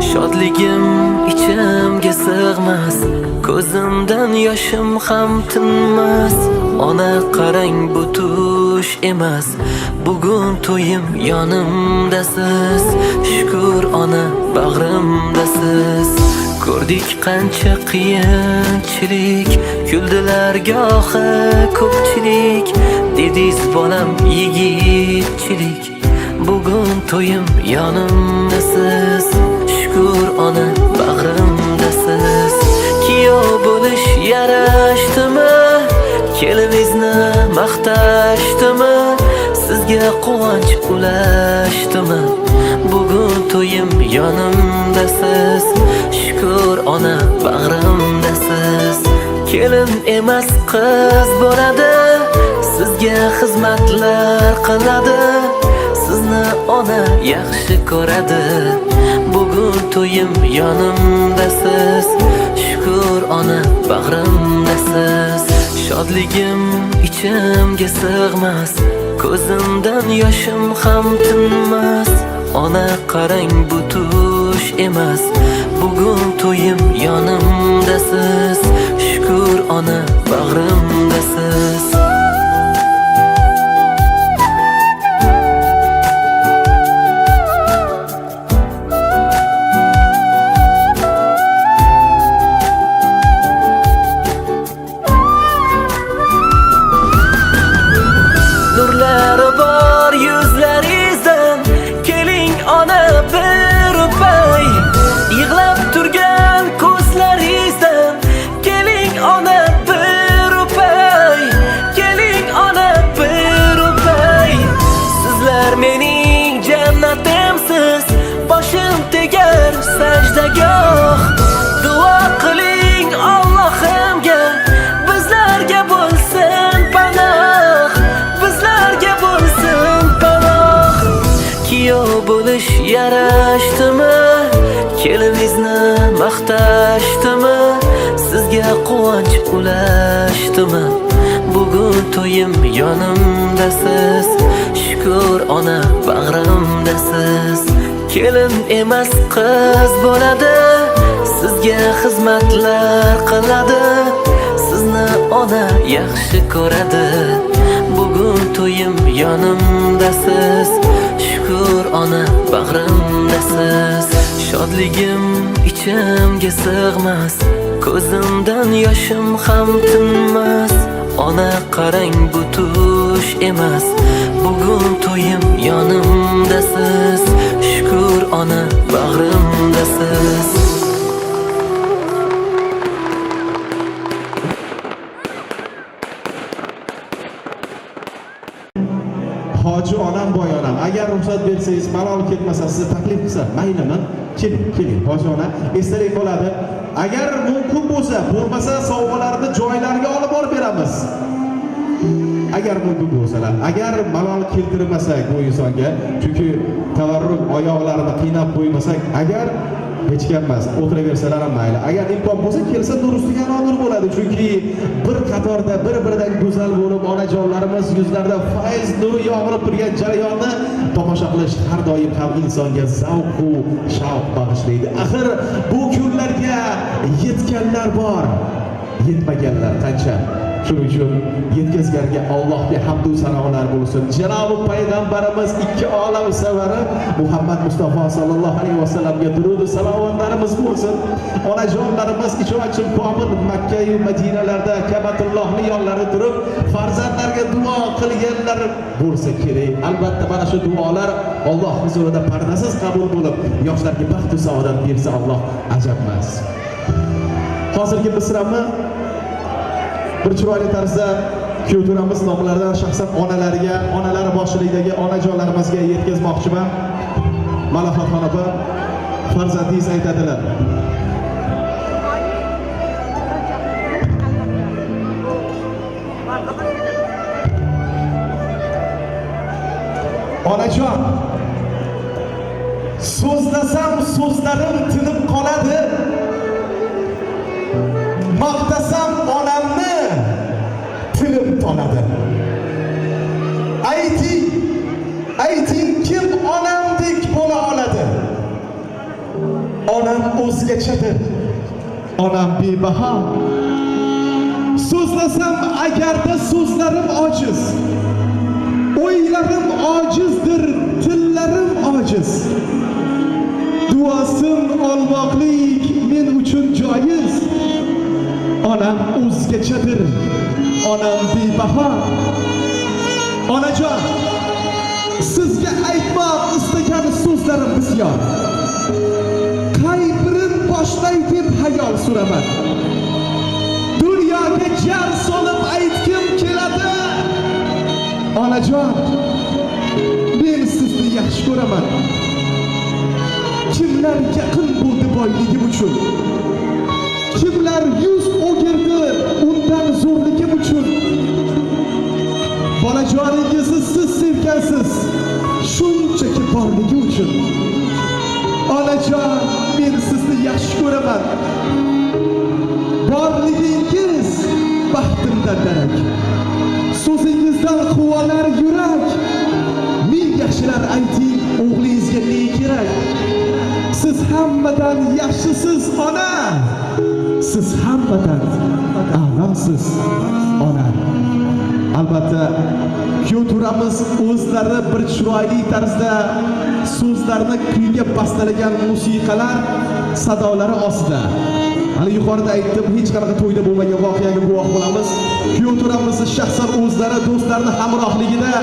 Shodligim ichimga sig'mas, ko'zimdan yoshim ham tinmas. Ona qarang, bu tush emas, bugun to'yim yonimdasiz. Shukr ona, bag'rimdasiz. Ko'rdik qancha qiyinchilik, kuldilar gohi ko'pchilik. Dediz bolam yigitchilik, bugun to'yim yonimdasiz. Shukr ona, bag'rimdasiz. Kuyov bo'lish yarashdimi? Kelinizni maqtashdimi? Sizga quvonch ulashdimi? Bugun to'yim yonimdasiz. Shukr ona, bag'rimdasiz. Kelin emas qiz bo'ladi, sizga xizmatlar qiladi. Sizni ona yaxshi ko'radi. Bugun to'yim yonimdasiz. Shukr ona, bag'rimdasiz. Shodligim ichimga sig'mas, ko'zimdan yoshim ham tinmas. Ona qarang, bu tush emas, bugun to'yim yonimdasiz. Shukr ona, bag'rimdasiz. Nurlari bor yuzlaringizdan keling ona bir o'pay. Yig'lab turgan ko'zlaringizdan keling ona bir o'pay. Keling ona bir o'pay. Sizlar mening jannatimsiz, boshim tegar sajdagoh. Duo qiling Allohimga, bizlarga bo'lsin panoh. Kuyov bo'lish yarashdimi? Kelinizni maqtashdimi? Sizga quvonch ulashdimi? Bugun to'yim yonimdasiz. Shukr ona, bag'rimdasiz. Kelin emas qiz bo'ladi, sizga xizmatlar qiladi. Sizni ona yaxshi ko'radi. Bugun to'yim yonimdasiz. Shukr ona, bag'rimdasiz. Shodligim ichimga sig'mas, ko'zimdan yoshim ham tinmas. Ona qarang, bu tush emas, bugun to'yim yonimdasiz. Shukr ona, bag'rimdasiz. Hoji onam, boy onam, agar ruxsat bersangiz, malol ketmasa, sizni taklif qilsam, maylimi? Keling, hoji ona, esdalik qoladi. Agar mumkin bo'lsa, bo'lmasa sovg'alarni joylariga olib borib beramiz. Agar mumkin bo'lsalar, agar malol keltirmasak bu insonga, chunki tavarruk oyoqlarini qiynab qo'ymasak, agar hech kim emas, o'tiraversalar ham mayli. Agar imkon bo'lsa, kelsa nur ustiga nur bo'ladi. Chunki bir qatorda bir-biridan go'zal bo'lib, onajonlarimiz yuzlarida fayz nuri yog'ilib turgan jarayonni tomosha qilish har doim ham insonga zavq va shavq bag'ishlaydi. Axir bu kunlarga yetganlar bor, yetmaganlar qancha. Shuning uchun yetkazganga Allohga hamd va sanolar bo'lsin. Janobi payg'ambarimiz ikki olam savari Muhammad Mustafa sallallohu alayhi vasallamga durud va salomlarimiz bo'lsin. Onajonlarimiz ichon-ichim komil Makka va Madinalarda Ka'batullohning yonlarida turib farzandlarga duo qilganlar bo'lsa kerak. Albatta mana shu duolar Alloh huzurida pardasiz qabul bo'lib, yoshlarga baxt va saodat bersa Alloh ajab emas. Hozirgi misrani bir chiroyli tarzda kuyovturamiz nomlaridan shaxsan onalariga, onalari boshchiligidagi onajonlarimizga yetkazmoqchiman. Malafatxon opa, farzandingiz aytadilar. Onajon, So'zlasam so'zlarim tinib qoladi. Maqtasam onamni tilim toladi. Ayting kim onamdek bo'la oladi? Onam o'zgachadir. Onam bebaho. So'zlasam agarda so'zlarim ojiz, o'ylarim ojizdir, tillarim ojiz. Duosin olmoqlik men uchun joiz. Onam o'zgachadir, onam bebaho. Onajon, sizga aytmoq istagan so'zlarim bisyor. Qay birin boshlay deb hayol suraman. Dunyoga jar solib aytkim keladi. Onajon, men sizni yaxshi ko'raman. Kimlar yaqin bo'ldi boyligim uchun, kimlar yuz o'girdi undan zo'rligim uchun. Bolajoningizni siz sevgansiz, shunchaki borligi uchun. Onajon, men sizni yaxshi ko'raman. Borligingiz baxtimdan darak. So'zingizdan quvonar yurak. Ming yaxshilar ayting, o'g'lingizga ne kerak? Siz hammadan yaxshisiz ona. Siz hammadan a'losiz ona. Albatta, kuyovturamiz o'zlari bir chiroyli tarzda so'zlarni kuyga bastalagan musiqalar sadolari ostida. Hali yuqorida aytdim, hech qanaqa to'yda bo'lmagan voqeaga guvoh bo'lamiz. Kuyovturamizni shaxsan o'zlari, do'stlarni hamrohligida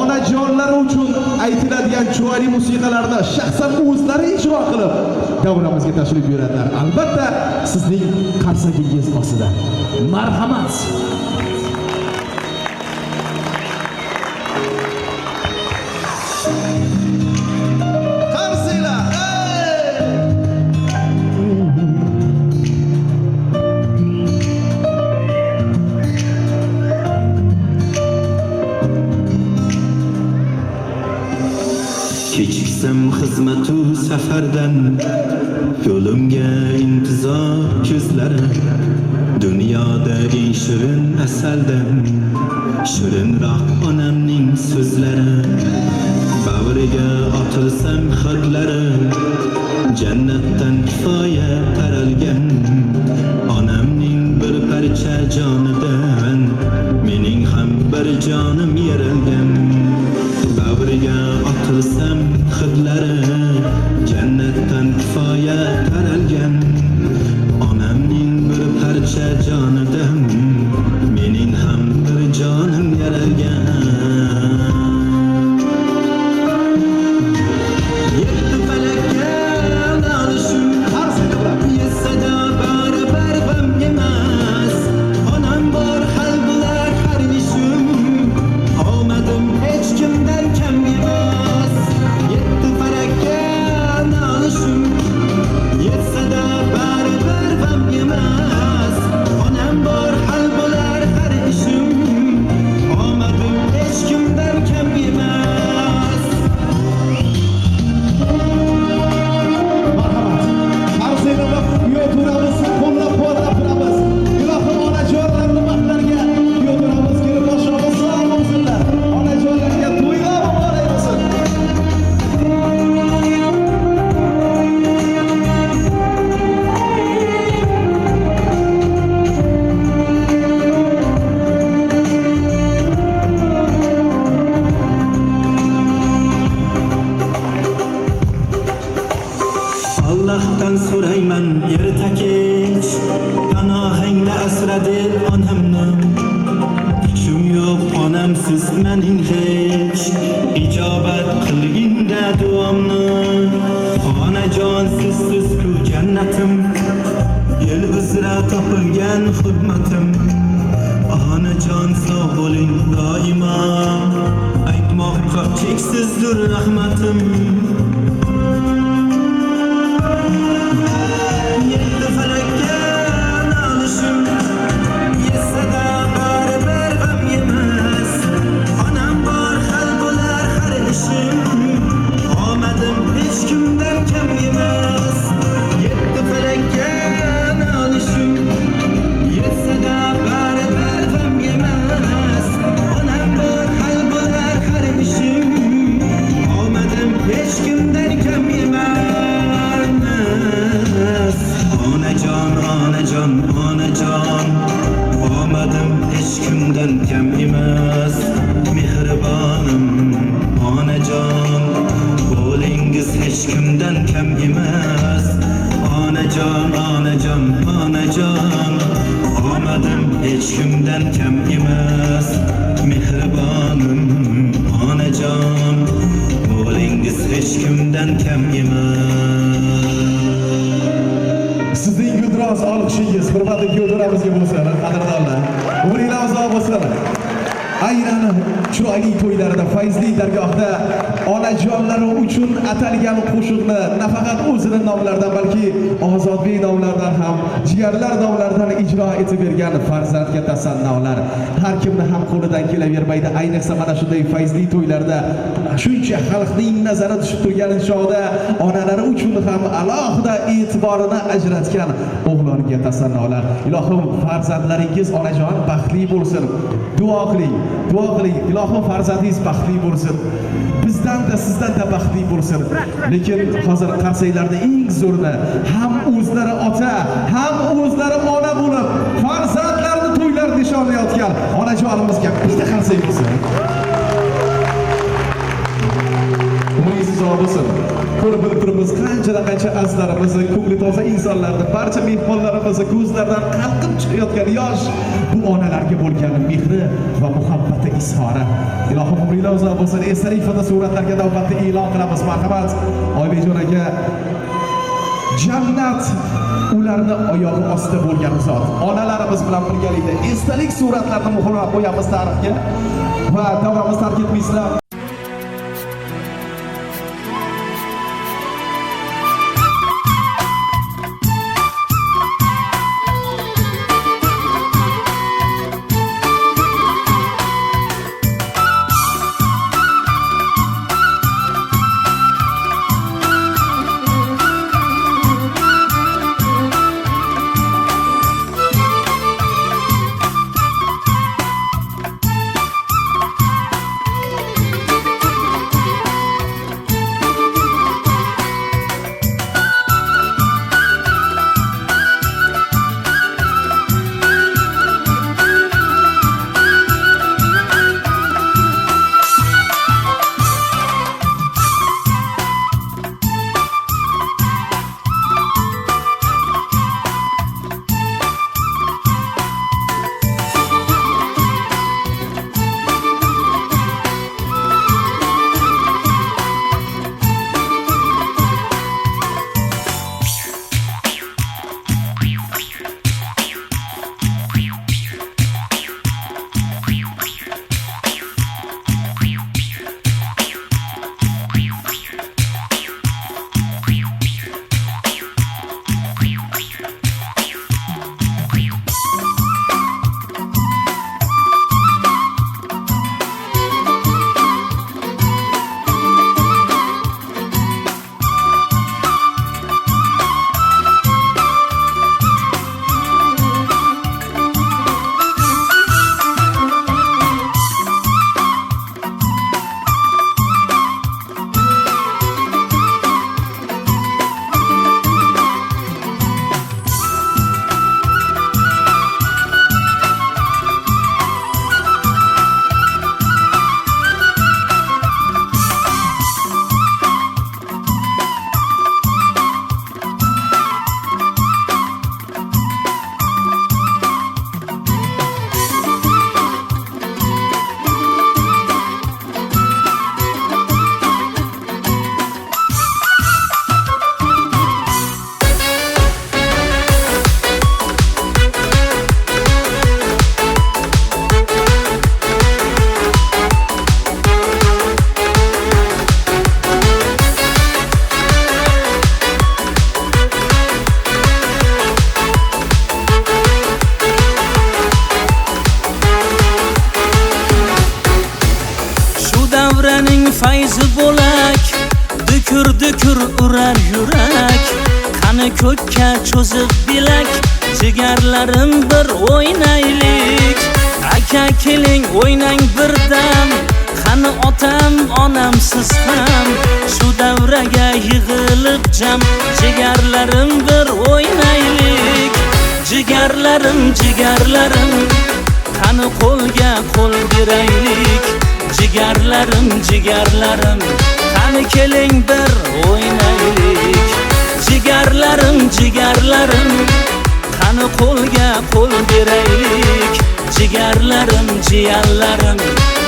onajonlari uchun aytiladigan chiroyli musiqalarni shaxsan o'zlari ijro qilib davramizga tashrif buyuradilar. Albatta, sizning qarsagingiz ostida. Marhamat. Kechiksam xizmatu safardan, yo'limga intizor ko'zlari. Dunyoda eng shirin asaldan, shirinroq onamning so'zlari. Bag'riga otilsam xatlari, jannatdan kifoya taralgan. Onamning bir parcha jonidan, mening ham bir jonim yaralgan. Bag'riga otilsam xatlari, jannatdan kifoya taralgan. Onamning bir parcha jonidan, mening ham bir jonim yaralgan. Yetti falakka nolishim, yetsada baribir g'am emas. Onam bor, hal bo'lar har ishim. Omadim hech kimdan kam emas. Yetti falakka nolishim, yetsada baribir g'am emas. Onam bor, hal bo'lar har ishim. Omadim hech kimdan kam emas. Marhamat. Arziylarga kuyovturamiz, qo'llab-quvvatlab turamiz. Ilohim onajonlarni baxtlariga kuyovturamiz, kelib boshimiz sog' bo'lsinlar. Onajonlarga to'ylar muborak bo'lsin. Allohdan so'rayman erta kech, panohingda asradi onamni. Kuchim yo'q onamsiz mening hech, ijobat qilginda duomni. Onajon sizsiz-ku jannatim, el uzra topilgan xizmatim. Onajon sog' bo'ling doimo, aytmoqqa cheksizdir rahmatim. Yetti falakka nolishim, yetsada baribir g'am emas. Onam bor, hal bo'lar har ishim. Omadim hech kim hech kimdan kam emas. Onajon, onajon, onajon, omadim hech kimdan kam emas. Mehribonim onajon, o'g'lingiz hech kimdan kam emas. Sizning guldiroz olqishingiz hurmatli guldiramizga bo'lsin, qadrdonlar. Umringlar uzoq bo'lsin. Aynan chiroyli to'ylarda, fayzli dargohda onajonlari uchun atalgan qo'shiqni nafaqat o'zining nomlaridan, balki Ozodbek nomlaridan ham, jigarlar nomlaridan ijro etib bergan farzandga tasannolar har kimni ham qo'lidan kelavermaydi. Ayniqsa mana shunday fayzli to'ylarda shuncha xalqning nazari tushib turgan chog'da onalari uchun ham alohida e'tiborini ajratgan o'g'longa tasannolar. Ilohim farzandlaringiz onajon baxtli bo'lsin. Duo qiling. Duo qiling, ilohim farzandingiz baxtli bo'lsin. Bizdan-da sizdan-da baxtli bo'lsin. Lekin hozir qarsaylarda eng zo'rini ham o'zlari ota, ham o'zlari ona bo'lib, farzandlarini to'ylar nishonlayotgan onajonimizga bitta qarsay bo'lsin. Umringiz uzoq bo'lsin. Ko'rib turibmiz qancha azizlarimizni, ko'ngli toza insonlarni, barcha mehmonlarimizni ko'zlaridan qalqib chiqayotgan yosh bu onalarga bo'lgan mehri va muhabbati izhori. Ilohim umringlar uzoq bo'lsin. Esdalik fotosuratlarga navbatda e'lon qilamiz. Marhamat, Oybekjon aka. Jannat ularni oyog'i ostida bo'lgan zot. Onalarimiz bilan birgalikda esdalik suratlarni muhrlab qo'yamiz tarixga va davomimiz tark etmaysizlar. fayzi bo'lak, dukur urar yurak. Qani ko'kka cho'zib bilak, jigarlarim bir o'ynaylik. Aka keling o'ynang birdam, qani otam onam siz ham. Shu davraga yig'ilib jam, jigarlarim bir o'ynaylik. Jigarlarim qani qo'lga qo'l beraylik. Jigarlarim qani keling bir o'ynaylik. qo'l beraylik. Jigarlarim, jiyanlarim,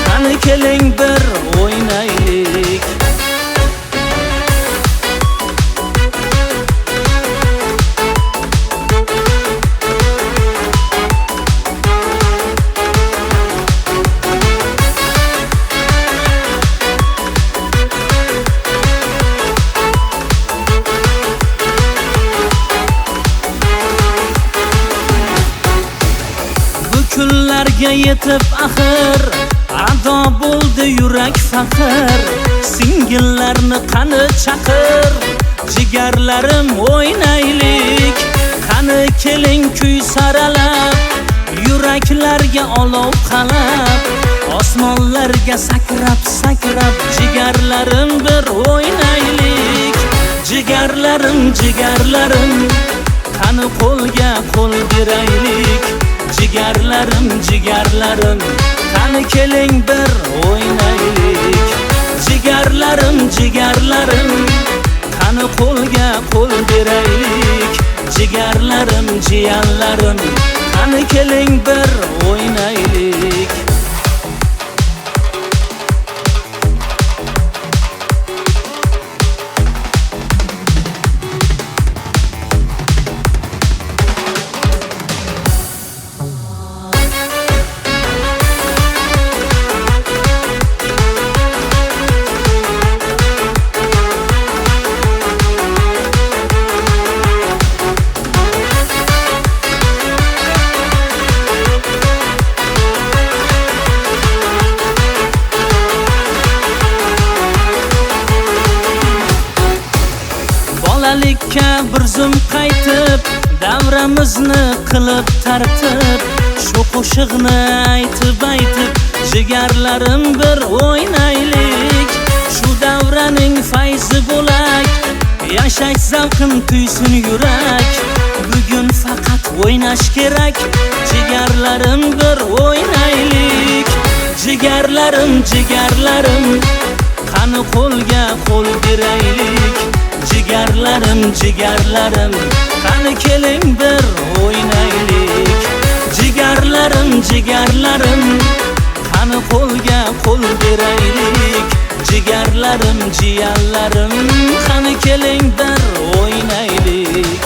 qani keling bir o'ynaylik. Kunlarga yetib axir ado bo'ldi yurak faqir. Singillarni qani chaqir, jigarlarim o'ynaylik. Qani keling kuy saralab, yuraklarga olov qalab, osmonlarga sakrab sakrab, jigarlarim bir o'ynaylik. Jigarlarim, jigarlarim, qani qo'lga qo'l beraylik. Jigarlarim, jigarlarim, qani keling bir o'ynaylik. Jigarlarim, jigarlarim, qani qo'lga qo'l beraylik. Jigarlarim, jiyanlarim, qani keling bir o'ynaylik. Bolalikka bir zum qaytib, davramizni qilib tartib, shu qo'shiqni aytib jigarlarim bir o'ynaylik. Shu davraning fayzi bo'lak, yashash zavqin tuysin yurak. Bugun faqat o'ynash kerak, jigarlarim bir o'ynaylik. Jigarlarim, jigarlarim, qani qo'lga qo'l beraylik. Jigarlarim, jigarlarim, qani keling bir o'ynaylik. Jigarlarim, jigarlarim, qani qo'lga qo'l beraylik. Jigarlarim, jiyanlarim, qani keling bir o'ynaylik.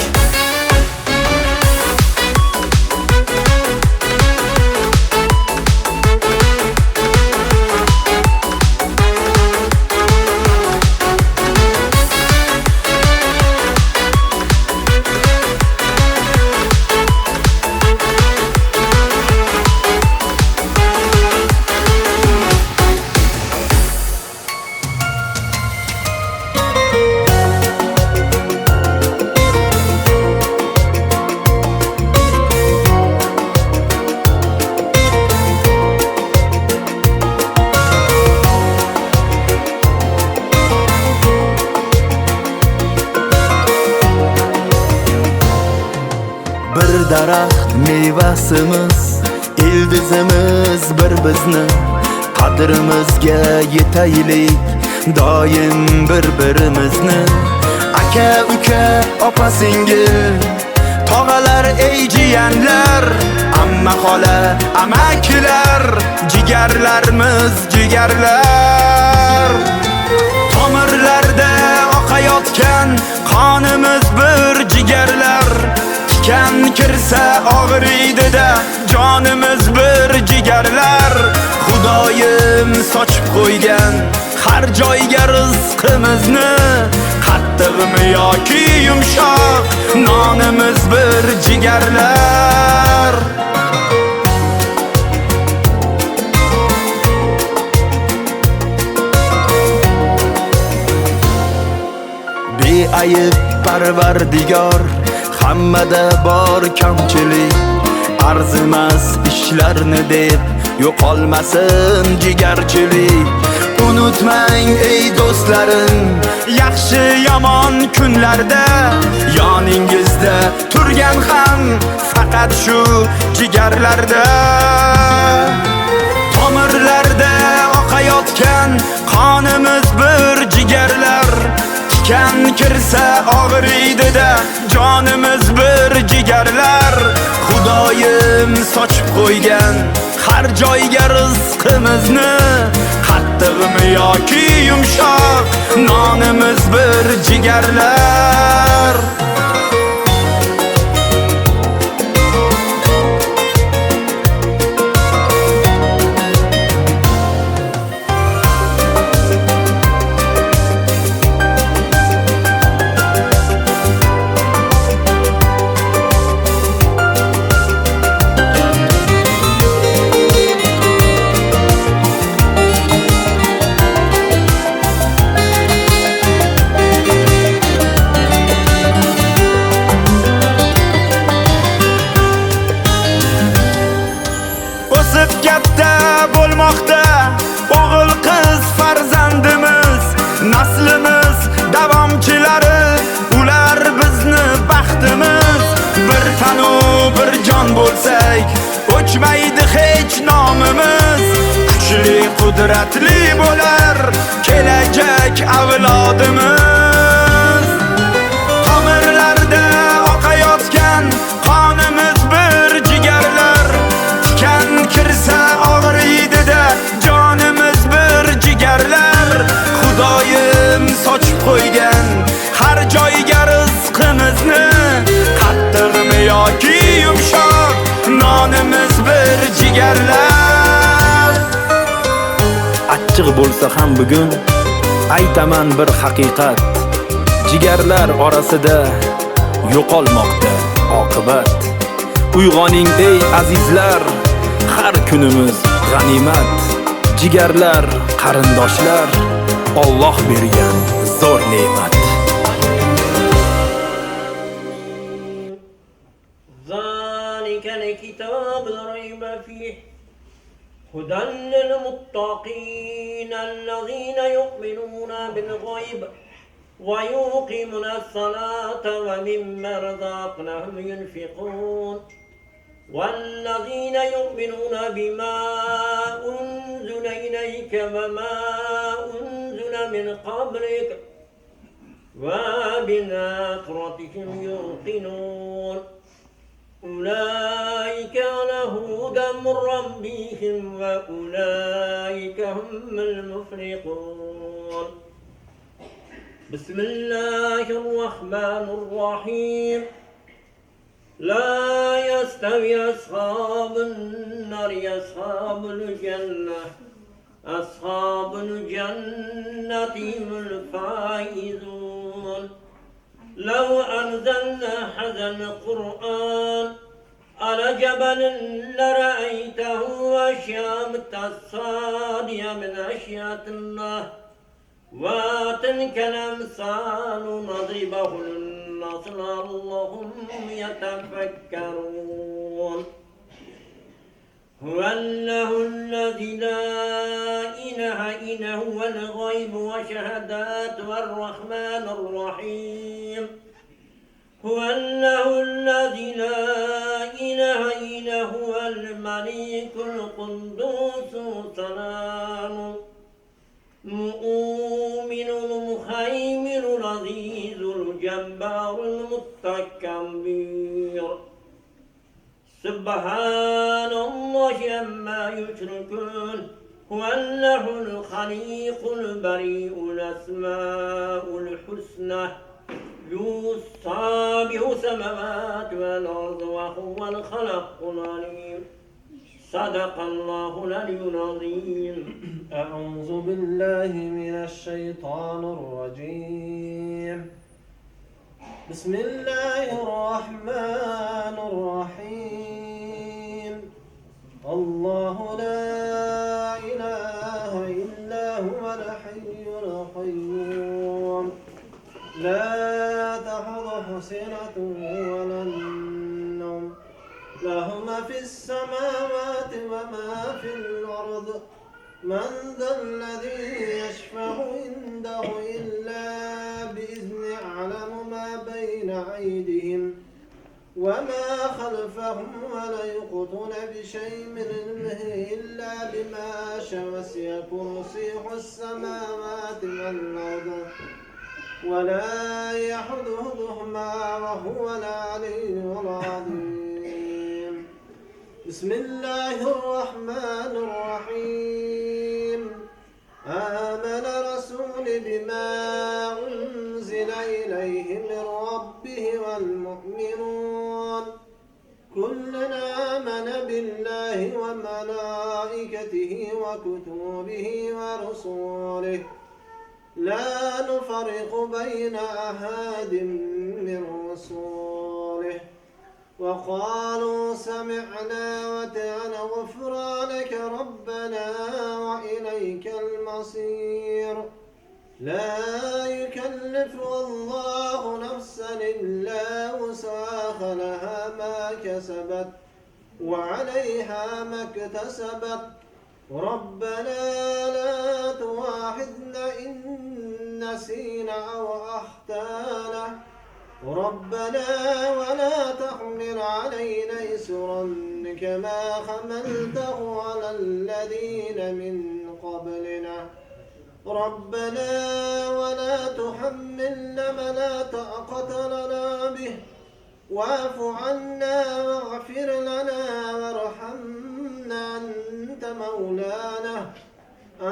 Bir daraxt mevasimiz, ildizimiz bir bizni. Qadrimizga yetaylik doim bir-birimizni. Aka, uka, opa, singil, tog'alar, ey jiyanlar, amma, xola, amakilar, jigarlarimiz, jigarlar. Tomirlarda oqayotgan qonimiz bir jigarlar. Tikan kirsa og'riydi-da, jonimiz bir jigarlar. Xudoyim sochib qo'ygan har joyga rizqimizni, qattiqmi yoki yumshoq, nonimiz bir jigarlar. Beayb Parvardigor, hammada bor kamchilik. Arzimas ishlarni deb yo'qolmasin jigarchilik. Unutmang ey do'stlarim, yaxshi yomon kunlarda yoningizda turgan ham faqat shu jigarlarda. Tomirlarda oqayotgan qonimiz bir jigarlar. tikan kirsa og'riydi-da jonimiz bir jigarlar. Xudoyim sochib qo'ygan har joyga rizqimizni, qattiqmi yoki yumshoq nonimiz bir jigarlar. Katta bo'lmoqda o'g'il qiz farzandimiz, naslimiz davomchilari, ular bizni baxtimiz. Bir tanu bir jon bo'lsak, o'chmaydi hech nomimiz. Kuchli qudratli bo'lar kelajak avlodimiz. Tomirlarda oqayotgan qonimiz bir jigarlar. Tikan kirsa og'riydi-da jonimiz bir jigarlar. Xudoyim sochib qo'ygan har joyga rizqimizni, qattiqmi yoki yumshoq nonimiz bir jigarlar. Achchiq bo'lsa ham bugun aytaman bir haqiqat, jigarlar orasida yo'qolmoqda oqibat. Uyg'oning ey azizlar, har kunimiz g'animat. Jigarlar, qarindoshlar, Alloh bergan zo'r ne'mat. ذلك الكتاب لا ريب فيه هدى للمتقين الذين يؤمنون بالغيب ويقيمون الصلاة ومما رزقناهم ينفقون والذين يؤمنون بما أنزل إليك وما أنزل من قبلك وبالآخرة هم يوقنون أولئك على هدى من ربهم وأولئك هم المفلحون. بسم الله الرحمن الرحيم. لا يستوي أصحاب النار أصحاب الجنة أصحاب الجنة هم الفائزون. لو أنزلنا هذا القرآن على جبل لرأيته خاشعا من خشية الله وتلك الأمثال نضربه للناس لعلهم يتفكرون. هو الله الذي لا إله إلا هو الغيب وشهادات والرحمن الرحيم. هو الله الذي لا إله إلا هو الملك القدوس السلام المؤمن المهيمن العزيز الجبار المتكبر. سبحان الله عما يشركون. هو الله الخليق البريء الأسماء الحسنى يسبح السماوات والأرض وهو الخلق العليم. صدق الله العلي العظيم. أعوذ بالله من الشيطان الرجيم. بسم الله الرحمن الرحيم. الله لا إله إلا هو الحي القيوم لا تأخذه سنة ولا نوم له ما في السماوات وما في الأرض. من ذا الذي يشفع عنده إلا بإذنه. يعلم ما بين أيديهم وما خلفهم ولا يحيطون بشيء من علمه إلا بما شاء. وسع كرسيه السماوات والأرض ولا يحضهما وهو العلي العظيم. بسم الله الرحمن الرحيم. آمن رسول بما أنزل إليه من ربه والمؤمنون كلنا آمن بالله وملائكته وكتبه ورسوله لا نفرق بين أحد من رسوله وقالوا سمعنا وأطعنا غفرانك ربنا وإليك المصير. لا يكلف الله نفسا إلا وسعها لها ما كسبت وعليها ما اكتسبت. ربنا لا تؤاخذنا إن نسينا أو أخطأنا ربنا ولا تحمل علينا إسرا كما حملته على الذين من قبلنا ربنا ولا تحملنا ما لا طاقة لنا به واعف عنا واغفر لنا وارحمنا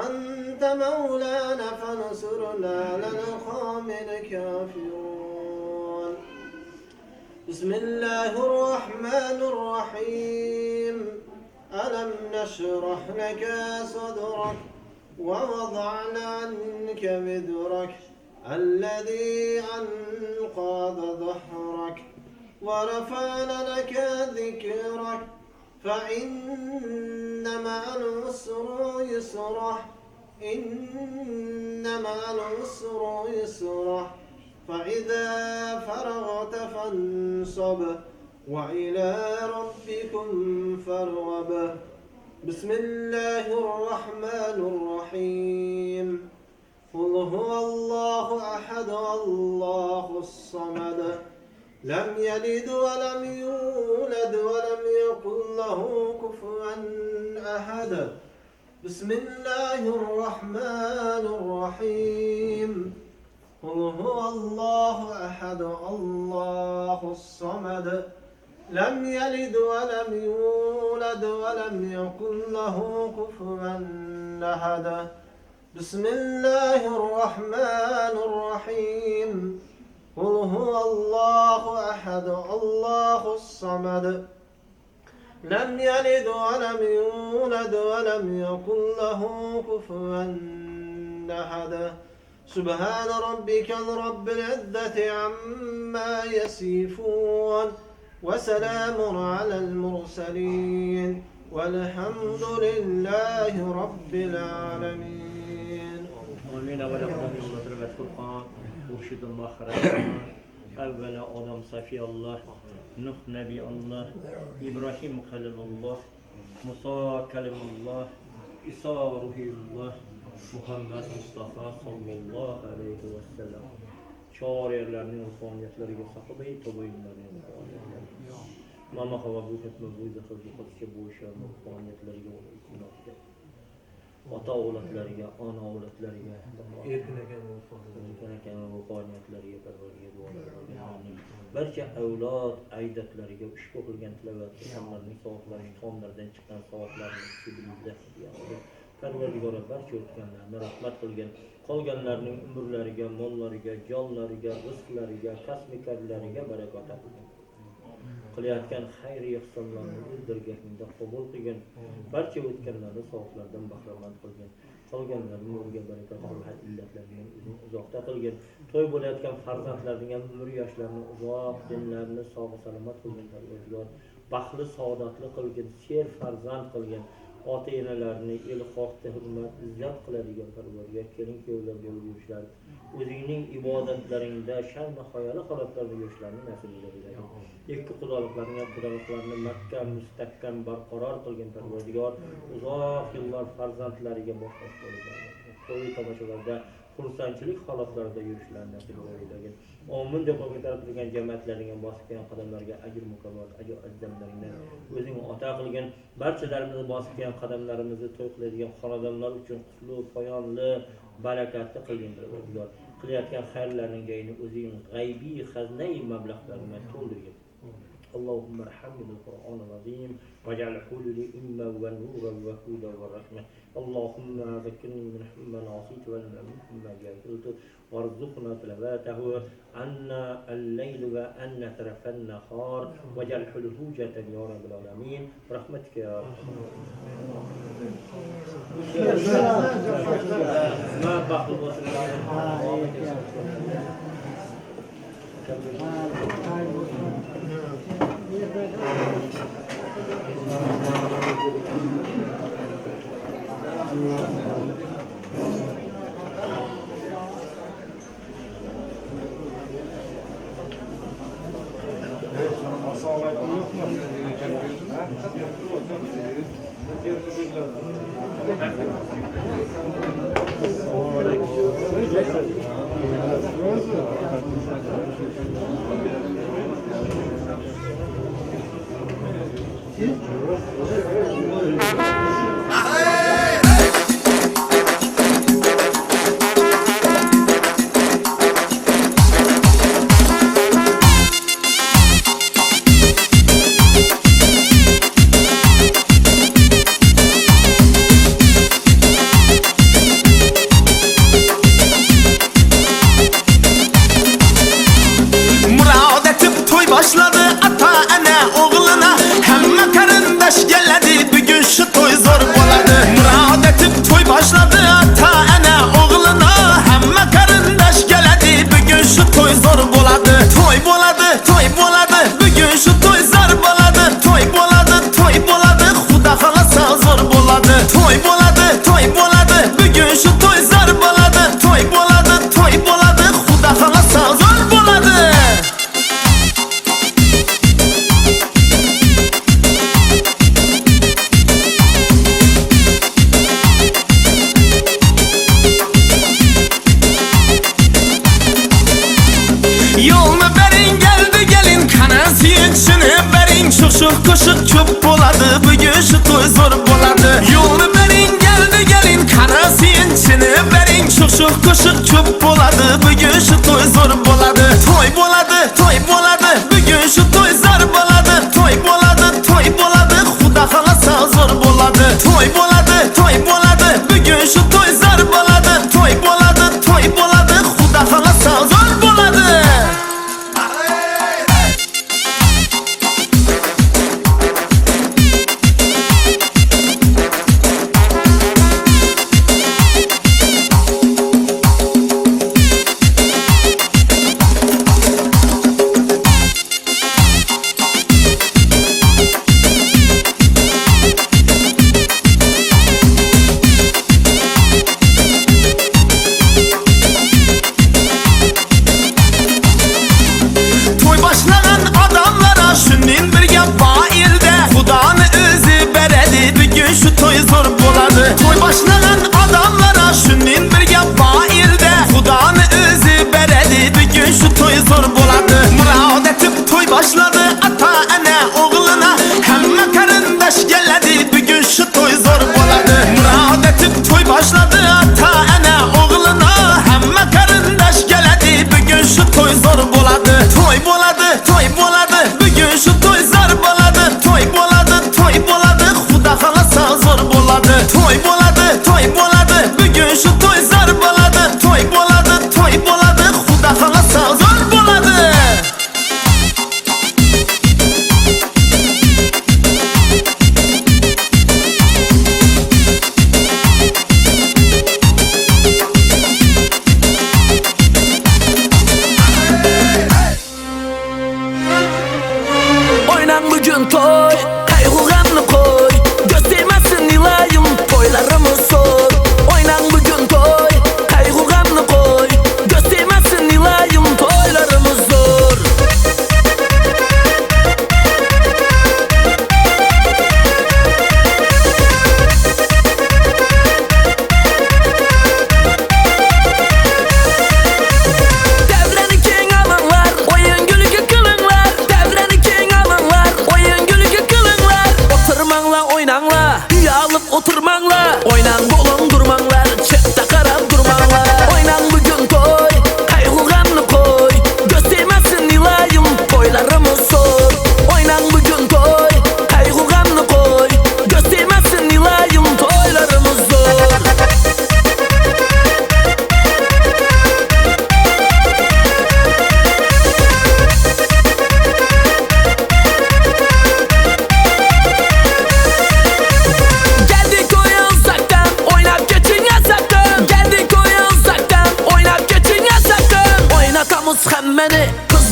أنت مولانا فانصرنا على القوم الكافرون. بسم الله الرحمن الرحيم. ألم نشرح لك صدرك ووضعنا عنك وزرك الذي أنقض ظهرك ورفعنا لك ذكرك فإن مع العسر يسرا إن مع العسر يسرا فإذا فرغت فانصب وإلى ربكم فارغب. بسم الله الرحمن الرحيم. قل هو الله أحد الله الصمد لم يلد ولم يولد ولم يكن له كفوا أحد. بسم الله الرحمن الرحيم. قل هو الله أحد الله الصمد لم يلد ولم يولد ولم يكن له كفوا أحد. بسم الله الرحمن الرحيم. قل هو الله أحد الله الصمد لم يلد ولم يولد ولم يكن له كفوا أحد. سبحان ربك رب العزة عما يصفون وسلام على المرسلين والحمد لله رب العالمين. آمين. مرشد الله خرج أول آدم صفي الله نوح نبي الله إبراهيم خليل الله موسى كلم الله عيسى روح الله محمد مصطفى صلى الله عليه وسلم شاعرlarning ruhoniyatlariga sahobay to'yinlarning ruhoniyatlariga mama havo bu ketma bu zaxirga bo'sha ruhoniyatlariga o'tmoqda ota avlodlariga ona avlodlariga erkin ekan ruhoniyatlariga parvarga duolar barcha avlod ajdodlariga ushbu qilgan tilovat qilganlarning savoblari tomlardan chiqqan savoblarni parvardigor barcha o'tganlarni rahmat qilgan qolganlarning umrlariga mollariga jonlariga rizqlariga kasb-korlariga barakot qilgan qilayotgan xayriy ihsonlarni o'z dargohingda qabul qilgan barcha o'tganlarni savoblardan bahramand qilgan qolganlarning umriga barakat sihat illatlarini uzoqda qilgan to'y bo'layotgan farzandlarning ham umr yoshlarini uzoq dinlarini sog' salomat qilgan parvardigor baxtli saodatli qilgan sher farzand qilgan ota enalarni el xalqda hurmat izzat qiladigan parvardigor kelin kuyovlar bo'lib yurishlari o'zingning ibodatlaringda sharm hayoli holatlarda yurishlarini nasib etadi. Ikki xudoliklarni mahkam mustahkam barqaror qilgan parvardigor uzoq yillar farzandlariga boshqash bo'lib to'y tomoshalarda xursandchilik holatlarida yurishlarini nasib etadi. Omin deb ko'tarib jamoatlarning bosgan qadamlariga ajr mukofot ajr ajdamlaringdan o'zing ota qilgan barchalarimizni bosgan qadamlarimizni to'y qiladigan xonadonlar uchun qutlu poyonli barakatli qilgan parvardigor qilayotgan xayrlarning joyini o'zing g'aybiy xaznai mablag'lar bilan to'ldirgin. اللهم ارحمني بالقرآن العظيم واجعله لي إما ونورا وهدى ورحمة. اللهم ذكرني مما نسيت ومما جهلت وارزقنا تلاوته عنا الليل وأن طرف النهار واجعله الحجة يا رب العالمين برحمتك يا أرحم ما بخل Koşup köp boladı, bugün şu toy zor boladı. Yolunu berin geldi gelin karası içini berin. Çok koşup köp boladı, bugün şu toy zor boladı. Toy boladı, bugün şu toy zor boladı. Toy boladı, Xuda xalasa zor boladı. Toy boladı, bugün şu toy zor boladı. Toy boladı, Xuda xalasa zor boladı.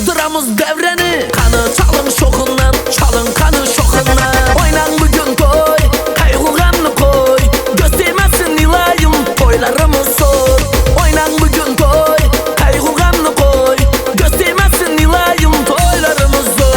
bostiramiz davrani. Qani çalın şoxundan, çalın qani şoxundan. Oynan bugun to'y, qayg'u g'amni qo'y. Göstermesin ilayim to'ylarimiz so'z. Oynan bugun to'y, qayg'u g'amni qo'y. Göstermesin ilayim to'ylarimiz so'z.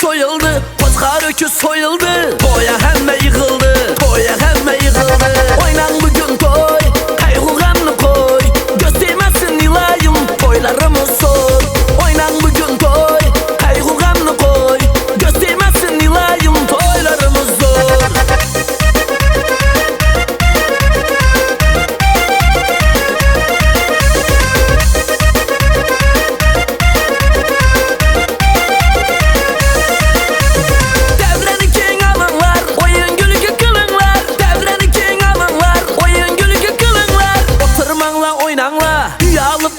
Soyuldu, qo'chqar öküz soyuldu. To'ya hamma yig'ildi, to'ya hamma yig'ildi. Oynan bugun to'y, qayg'u g'amni qo'y. Göstermesin ilayim to'ylarimiz so'z. Oynan bugun to'y, qayg'u g'amni qo'y. Göstermesin ilayim to'ylarimiz so'z.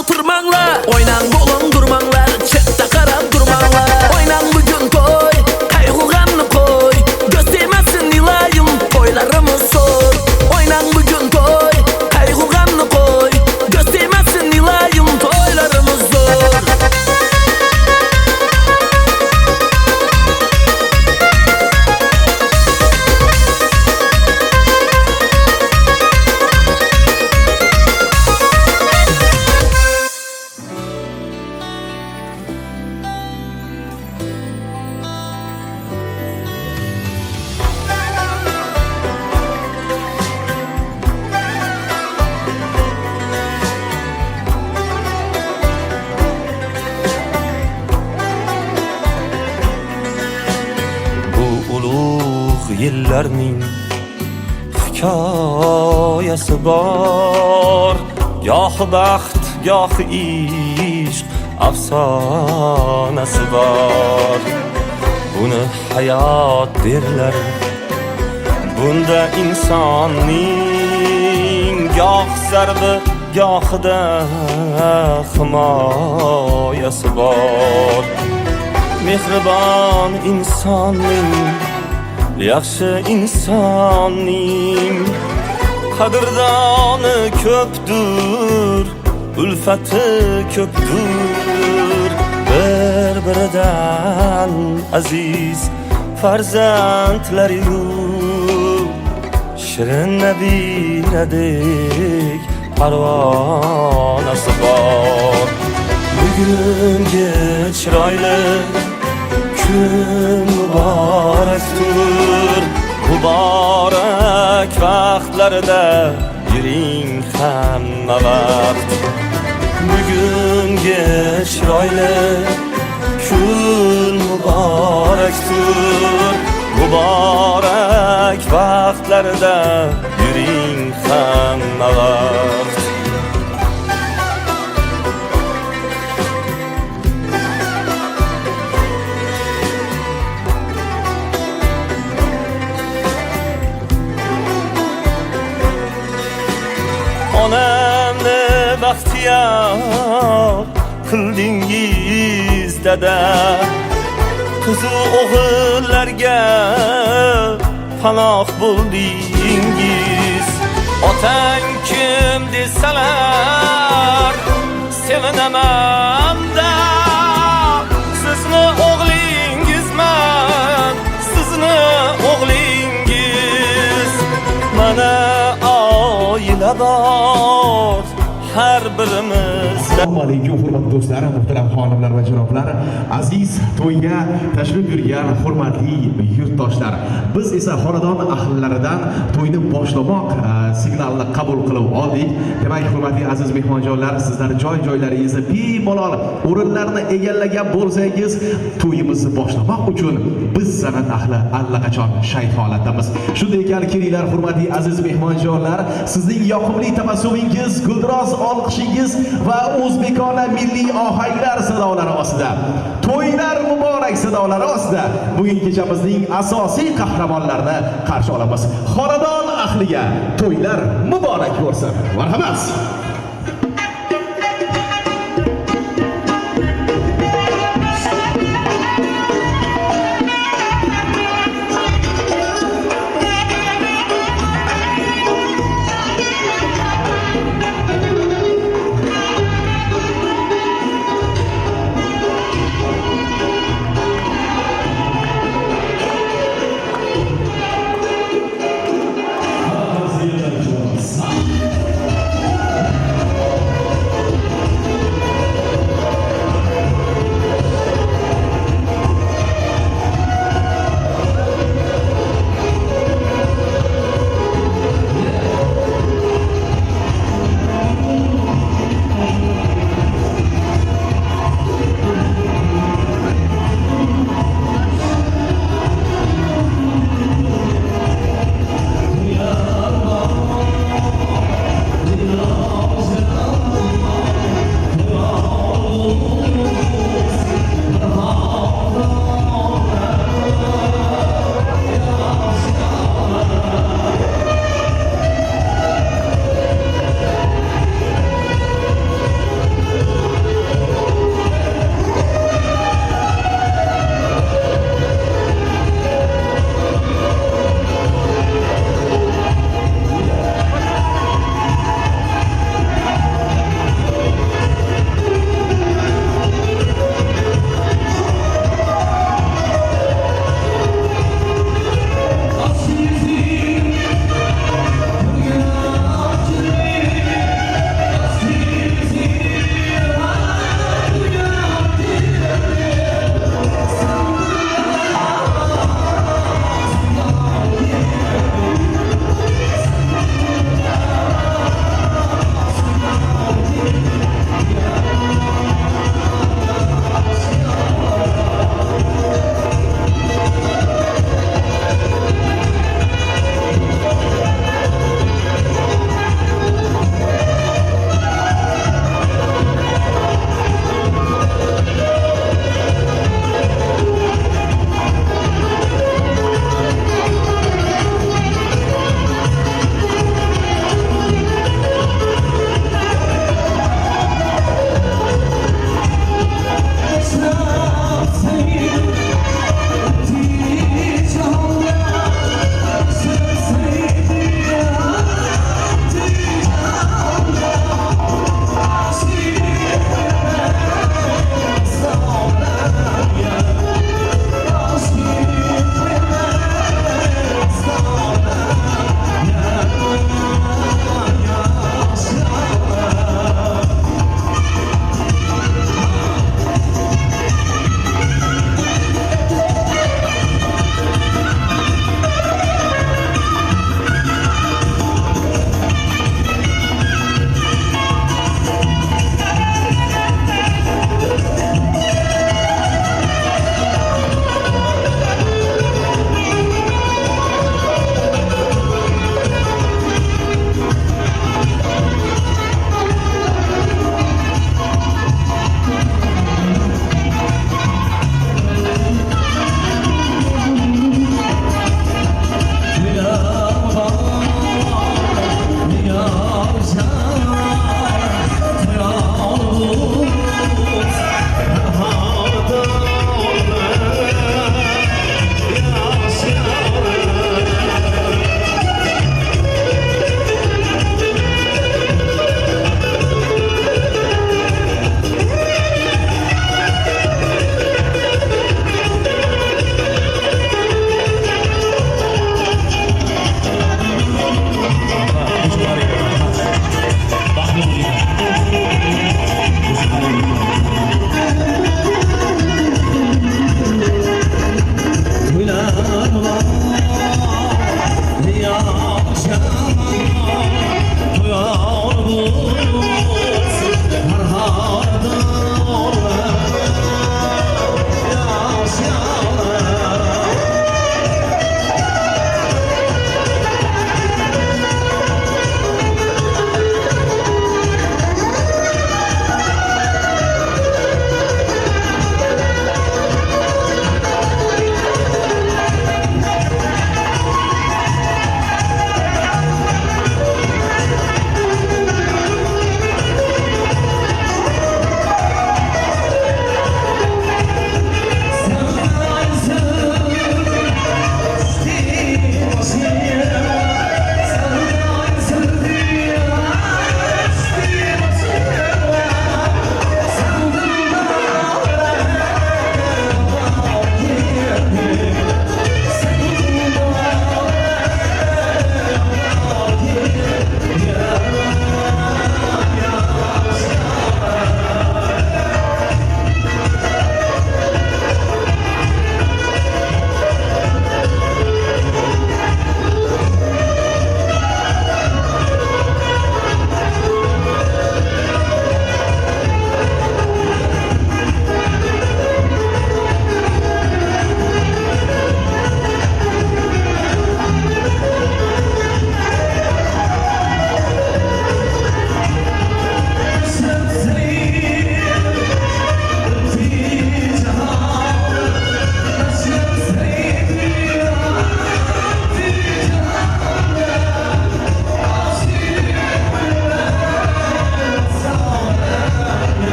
Oturmanglar, oynan bolun durmanglar, chetda qarab durmanglar. Oynan bugun to'y, qayg'u g'amni qo'y. Göstermesin ilayim to'ylarimiz so'z. Oynan bugun to'y, qayg'u g'amni qo'y. Göstermesin ilayim to'ylarimiz so'z. Yillarning hikoyasi bor. Goh baxt, goh ishq afsonasi bor. Buni hayot derlar. Bunda insonning goh zarbi, gohida himoyasi bor. Mehribon insonning, yaxshi insonning qadrdoni ko'pdir, ulfati ko'pdir. Bir-biridan aziz farzandlari shirin nabiradek parvonasi bor. Bugungi chiroyli kun muborakdir. Muborak vaqtlarida yuring hamma vaqt. Bugungi chiroyli kun muborakdir. Muborak vaqtlarida yuring hamma vaqt. Onamni baxtiyor qildingiz dada. Qizu o'g'illarga panoh bo'ldingiz. Otang kim desalar sevinaman-da. Sizni o'g'lingizman, sizni o'g'lingiz. Mana oila bor har birimiz. Assalomu alaykum hurmatli do'stlarim, muhtaram xonimlar va janoblar, aziz to'yga tashrif buyurgan hurmatli yurtdoshlar. Biz esa xonadon ahllaridan to'yni boshlamoq signalni qabul qilib oldik. Demak, hurmatli aziz mehmonjonlar, sizlar joy-joylaringizda bemalol o'rinlarni egallagan bo'lsangiz, to'yimizni boshlamoq uchun biz san'at ahli allaqachon shayx holatdamiz. Shunday ekan, kelinglar hurmatli aziz mehmonjonlar, sizning yoqimli tabassumingiz, guldiroz olqishingiz va o'zbekona milliy ohanglar sadolari ostida, to'ylar muborak sadolari ostida bugun kechamizning asosiy qahramonlarini qarshi olamiz. Xonadon ahliga to'ylar muborak bo'lsin. Marhamat.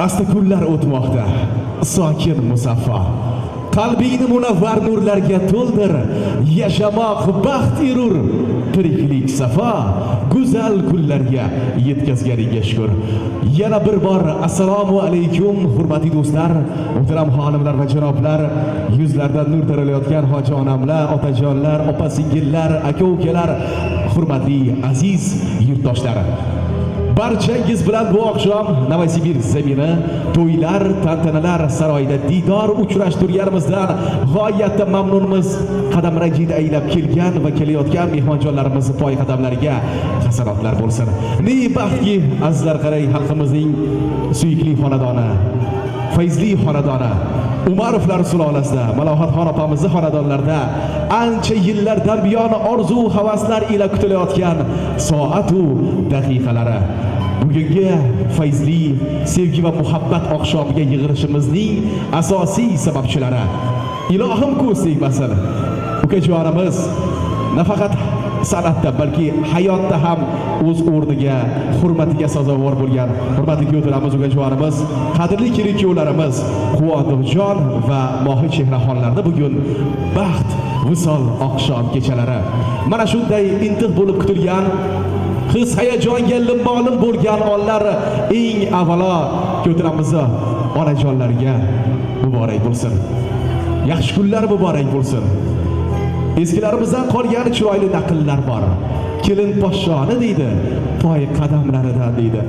Asta kunlar o'tmoqda, sokin musaffo. Qalbingni munavvar nurlarga to'ldir, yashamoq baxt erur, tiriklik safo, go'zal kunlarga yetkazganiga shukr. Yana bir bor assalomu alaykum hurmatli do'stlar, muhtaram xonimlar va janoblar, yuzlardan nur taralayotgan hoji onamlar, otajonlar, opa-singillar, aka-ukalar, hurmatli aziz yurtdoshlar. Barchangiz bilan bu oqshom Novosibir zamini, to'ylar, tantanalar saroyida didor uchrashtirganimizdan g'oyatda mamnunmiz. Qadam ranjida aylab kelgan va kelayotgan mehmonjonlarimiz poy qadamlariga hasanotlar bo'lsin. Ne baxtki azizlar, qarang, xalqimizning suyukli xonadoni, fayzli xonadoni Umarovlar sulolasida, Malohatxon opamizning xonadonlarida ancha yillardan buyon orzu havaslar ila kutilayotgan soat-u daqiqalari. Bugungi fayzli sevgi va muhabbat oqshomiga yig'ilishimizning asosiy sababchilari. Ilohim ko'z tegmasin, ukajonimiz nafaqat san'atda, balki hayotda ham o'z o'rniga, hurmatiga sazovor bo'lgan hurmatli kuyovlarimiz, ukajonimiz, qadrli kelin-kuyovlarimiz Quvontirjon va Mohi chehraxonlarda bugun baxt, visol oqshom kechalari. Mana shunday intiq bo'lib kutilgan, his hayajonga limmolim bo'lgan onlar eng avvalo kuyovlarimizni onajonlarga muborak bo'lsin. Yaxshi kunlar muborak bo'lsin. Eskilarimizdan qolgan chiroyli naqllar bor. Kelin poshshoni deydi, poy qadamlaridan deydi.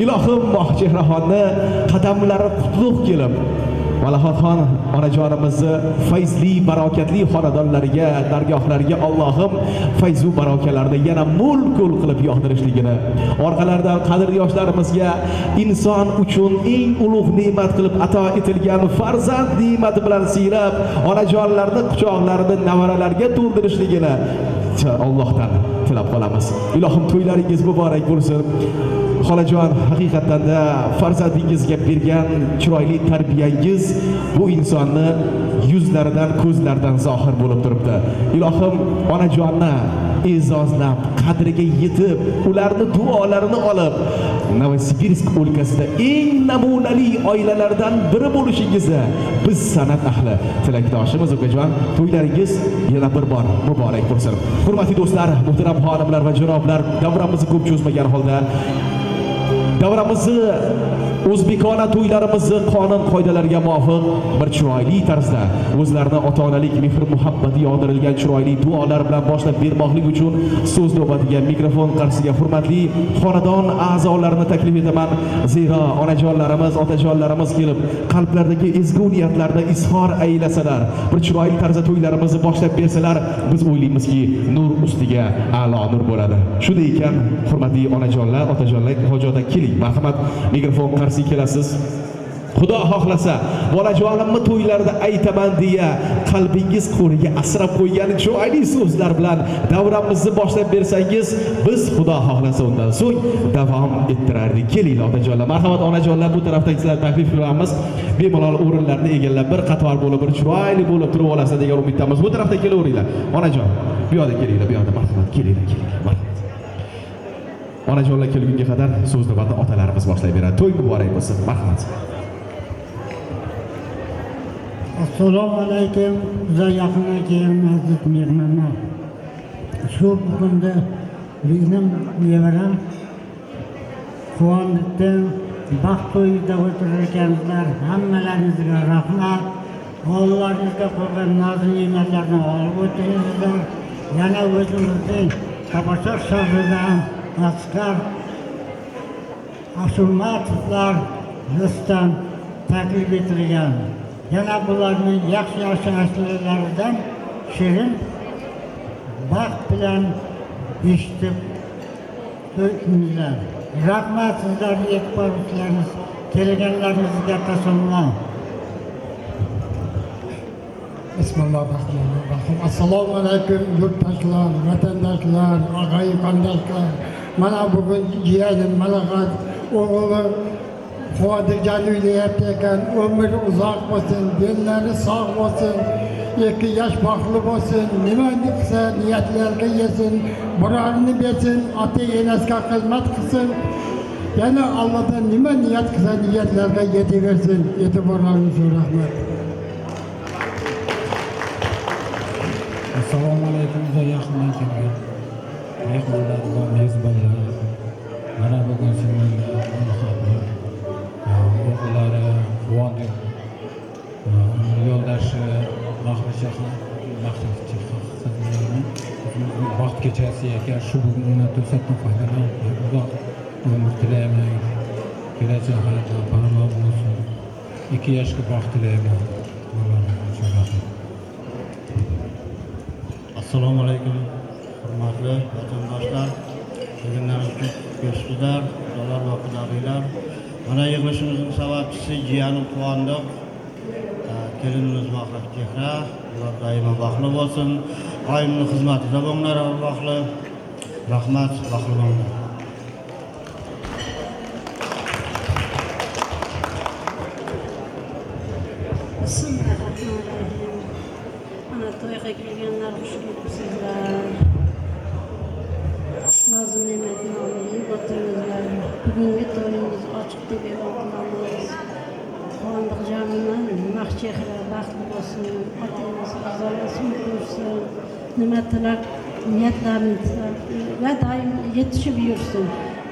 Ilohim Moh chehraxonni qadamlari qutlug' kelib, Malohatxon onajonimizni fayzli, barokatli xonadonlariga, dargohlariga Allohim fayzu barokalarni yana mo'l-ko'l qilib yog'dirishligini, orqalaridan qadrli yoshlarimizga inson uchun eng ulug' ne'mat qilib ato etilgan farzand ne'mati bilan siylab, onajonlarni quchoqlarini nevaralarga to'ldirishligini Allohdan tilab qolamiz. Ilohim to'ylaringiz muborak bo'lsin. Xolajon, haqiqatda farzandingizga bergan chiroyli tarbiyangiz bu insonni yuzlaridan, ko'zlaridan zohir bo'lib turibdi. Ilohim onajonni e'zozlab, qadriga yetib, ularni duolarini olib, Novosibirsk o'lkasida eng namunali oilalardan biri bo'lishingizni biz san'at ahli tilakdoshimiz. Ukajon, to'ylaringiz yana bir bor muborak bo'lsin. Hurmatli do'stlar, muhtaram xonimlar va janoblar, davramizni ko'p cho'zmagan holda davramizni o'zbekona to'ylarimizni qonun qoidalariga muvofiq bir chiroyli tarzda o'zlarini ota-onalik mehr muhabbati yog'dirilgan chiroyli duolar bilan boshlab bermoqlik uchun so'z navbatiga mikrofon qarshisiga hurmatli xonadon a'zolarini taklif etaman. Zero onajonlarimiz, otajonlarimiz kelib qalblaridagi ezgu niyatlarni izhor aylasalar, bir chiroyli tarzda to'ylarimizni boshlab bersalar, biz o'ylaymizki nur ustiga a'lo nur bo'ladi. Shunday ekan, hurmatli onajonlar, otajonlar, hojoda keling, marhamat, mikrofon qarshisiga kelasiz. Xudo xohlasa, bolajonimni to'ylarida aytaman deya qalbingiz qo'liga asrab qo'ygan chiroyli so'zlar bilan davramizni boshlab bersangiz, biz xudo xohlasa undan so'ng davom ettirardik. Keling otajonlar, marhamat onajonlar, bu tarafdagilar taklif qilamiz. Bemalol o'rinlarni egallab bir qator bo'lib, bir chiroyli bo'lib turib olasizlar degan umiddamiz. Bu tarafga kelaveringlar. Onajon, bu yoqda kelinglar, bu yoqda marhamat, kelinglar. Marhamat. Onajonlar kelgunga qadar so'zni batni otalarimiz boshlab beradi. To'y muborak bo'lsin. Marhamat. Assalomu alaykum, uzoq yaqindan kelgan aziz mehmonlar. Shu kunda benim nevaram quvondim, baxt to'yida o'tirganlar, hammalaringizga rahmat. Allohingizga qo'ygan noz-ne'matlarni olib o'tingizlar. Yana o'zimizning Qabochoq shahridan Askar Ashurmatovlar Rustam taklif etilgan. Yana bularning yaxshi ashulalaridan shirin baxt bilan eshitib o'tingizlar. Rahmat sizlarga e'tiboringiz kelganlaringizga tasanno. Bismillahirrahmanirrahim. Assalomu alaykum yurtdoshlar, vatandoshlar, og'ay qondoshlar. Mana bugun jiyanim Malahat o'g'li Qodirjon uylayapti ekan. Umr uzoq bo'lsin, bellari sog' bo'lsin, 2 yosh baxtli bo'lsin, nima qilsa niyatlarga yesin, birorini bersin, ota enasiga xizmat qilsin. Yana Allah'tan nima niyat qilsa niyatlarga yetaversin. E'tiborlaringiz uchun rahmat. Assalomu alaykum. Yaqindan kelgan mehmonlar va mezbonlar. Mana bugun sizlarga o'g'illari quvondik. Yo'ldoshi Mahmudjon baxt kechasi ekan, shu bugundan to'satdan foydalanib uzoq umr tilayman. Kelajak hayotda barvaqt bo'lsin. 2 yoshga baxt tilayman. Assalomu alaykum, hurmatli vatandoshlar. Bugunlarimiz uchun ko'psizlar, xudolar va xudoylar. Mana yig'ilishimizning sababchisi jiyanim quvondiq. Kelinimiz Mahmud Chehra, ular doimo baxtli bo'lsin. Oyimning xizmatida bo'linglar, baxtli. Rahmat, baxtli bo'linglar. Bismillahirrahmanirrahim. Ana to'yga kelganlar xush kelibsizlar. Nozim ne'mat nomiga o'tiringizlar. Bugungi to'yimiz ochiq deb e'lon qilamiz. Quvondiq jamiman Mahchehra baxtli bo'lsin, otangiz rizolasi bo'lsin, nima tilab niyatlarini va doim yetishib yursin.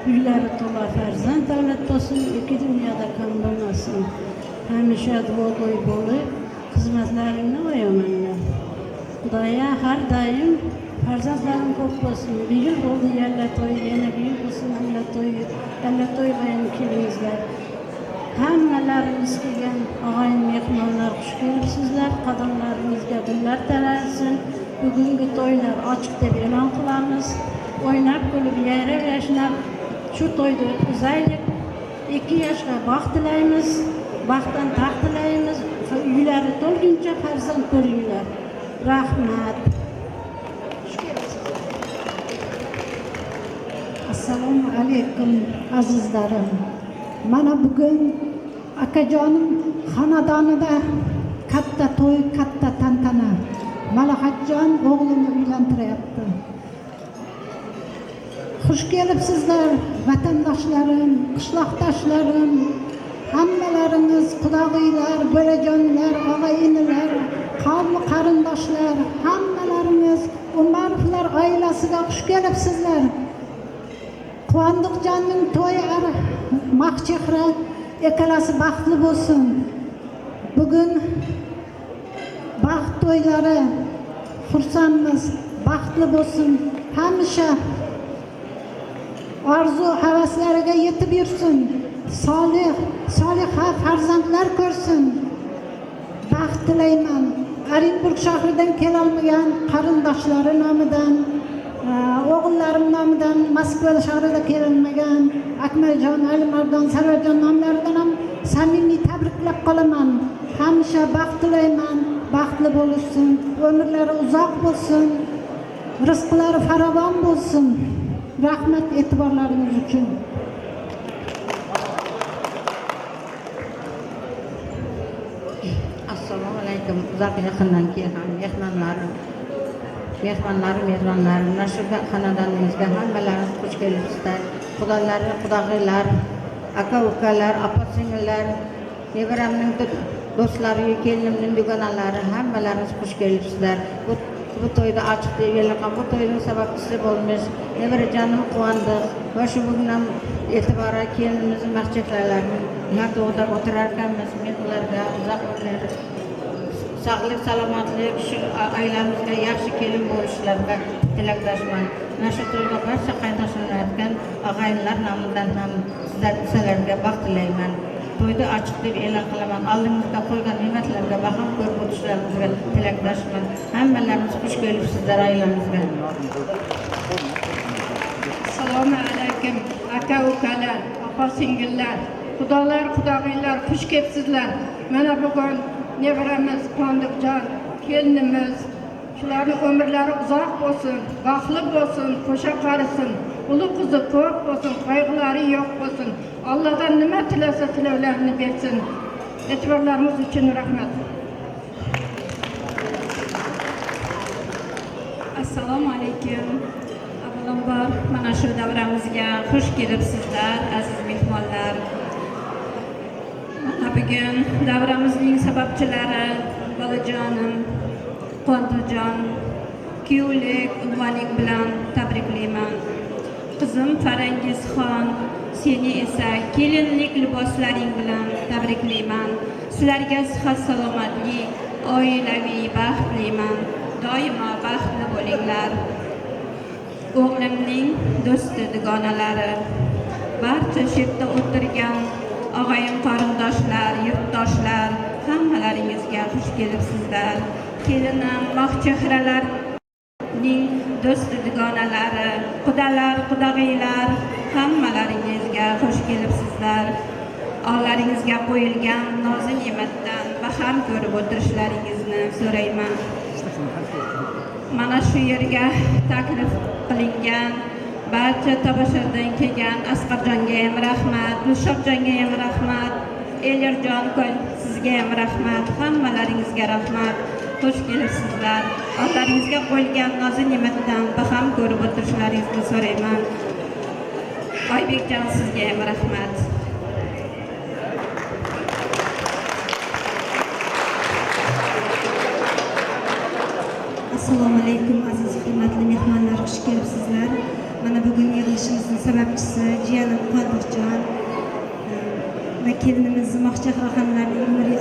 Uylari to'la farzand davlat bo'lsin, ikki dunyoda kam bo'lmasin. Hamisha duogo'y bo'lib xizmatlaringni qo'yamanlar. Xudoya har doim farzandlarim ko'p bo'lsin. Bir yil bo'ldi yalla to'y, yana bir yil bo'lsin yalla to'y bilan kelingizlar. Hammalarimiz kelgan og'ayin mehmonlar xush kelibsizlar. Qadamlaringizga gullar taralsin. Bugungi to'ylar ochiq deb e'lon qilamiz. O'ynab, kulib, yayrab, yashnab shu to'yni o'tkazaylik. 2 yoshga baxt tilaymiz. Baxtdan taxt tilaymiz. Uylari to'lguncha farzand ko'ringlar. Rahmat. Assalomu alaykum azizlarim. Mana bugun akajonim xonadonida katta to'y, katta tantana. Malahatjon o'g'lini uylantiryapti. Xush kelibsizlar vatandoshlarim, qishloqdoshlarim, hammalarimiz, qudoqiylar, bolajonlar, og'a-inilar, qavm qarindoshlar, hammalarimiz Umarovlar oilasiga xush kelibsizlar. Quvondiqjonning to'yi Mahchehra ekalasi baxtli bo'lsin. Bugun baxt to'ylari xursandmiz, baxtli bo'lsin. Hamisha orzu havaslariga yetib yursin. Soliha farzandlar ko'rsin. Baxt tilayman. Orenburg shahridan kelolmagan qarindoshlari nomidan, o'g'illarim nomidan, Moskva shahrida kelolmagan Akmaljon, Alimardon, Sarvarjon nomlaridan ham samimiy tabriklab qolaman. Hamisha baxt tilayman. Baxtli bo'lsin, umrlari uzoq bo'lsin, rizqlari farovon bo'lsin. Rahmat e'tiborlaringiz uchun. Assalomu alaykum. Uzoq yaqindan kelgan mehmonlarim, shu xonadonimizga hammalaringiz xush kelibsizlar. Xudoylar, aka-ukalar, opa-singillar, nevaramning do'stlari, kelinimning dugonalari, hammalaringiz xush kelibsizlar. Bu to'yda ochiq deb e'lon qilgan, bu to'yning sababchisi bo'lmish nevarajonim Quvondiq va shu bugundan e'tiboran kelinimiz Mahchehralarni yordamida o'tirar ekanmiz. Men ularga uzoq umr, sog'lik, salomatlik, shu oilamizga yaxshi kelin bo'lishlariga tilakdoshman. Mana shu to'yga barcha qayndoshlarga, og'aynilar nomidan ham sizlarga baxt tilayman. To'yda ochiq deb e'lon qilaman. Oldimizga qo'ygan ne'matlarga baham ko'rib o'tishlarimizga tilakdoshman. Hammalarimiz xush kelibsizlar oilamizga. Assalomu alaykum aka-ukalar, opa-singillar, xudoylar, xush kelibsizlar. Mana bugun nevaramiz Quvondiqjon, kelinimiz, shularning umrlari uzoq bo'lsin, baxtli bo'lsin, qo'sha qarisin, uli qizi ko'p bo'lsin, qayg'ulari yo'q bo'lsin. Allohdan nima tilasa tilovlarini bersin. E'tiborlarimiz uchun rahmat. Assalomu alaykum. Avvalambor mana shu davramizga xush kelibsizlar, aziz mehmonlar. Mana bugun davramizning sababchilari bolajonim Qondirjon kuyovlik unvoning bilan tabriklayman. Qizim Farangizxon, seni esa kelinlik liboslaring bilan tabriklayman. Sizlarga sihat salomatlik, oilaviy baxt tilayman. Doimo baxtli bo'linglar. O'g'limning do'sti dugonalari, barcha chetda o'tirgan og'ayim qarindoshlar, yurtdoshlar, hammalaringizga xush kelibsizlar. Kelinim Moqchehralarning do'sti dugonalari, qudalar, qudag'iylar, hammalaringizga xush kelibsizlar. Ollaringizga qo'yilgan nozik ne'matdan baham ko'rib o'tirishlaringizni so'rayman. Mana shu yerga taklif qilingan barcha tomoshadan kelgan Asqarjonga ham rahmat, Gulshohjonga ham rahmat, Elirjon sizga ham rahmat, hammalaringizga rahmat. Xush kelibsizlar. Ollaringizga qo'yilgan nozik ne'matdan baham ko'rib o'tirishlaringizni so'rayman. Oybekjon sizga ham rahmat. Assalomu alaykum aziz hurmatli mehmonlar, xush kelibsizlar. Mana bugun yig'ilishimizning sababchisi jiyanim Qodirjon va kelinimiz Moqchehra xonimlarning umri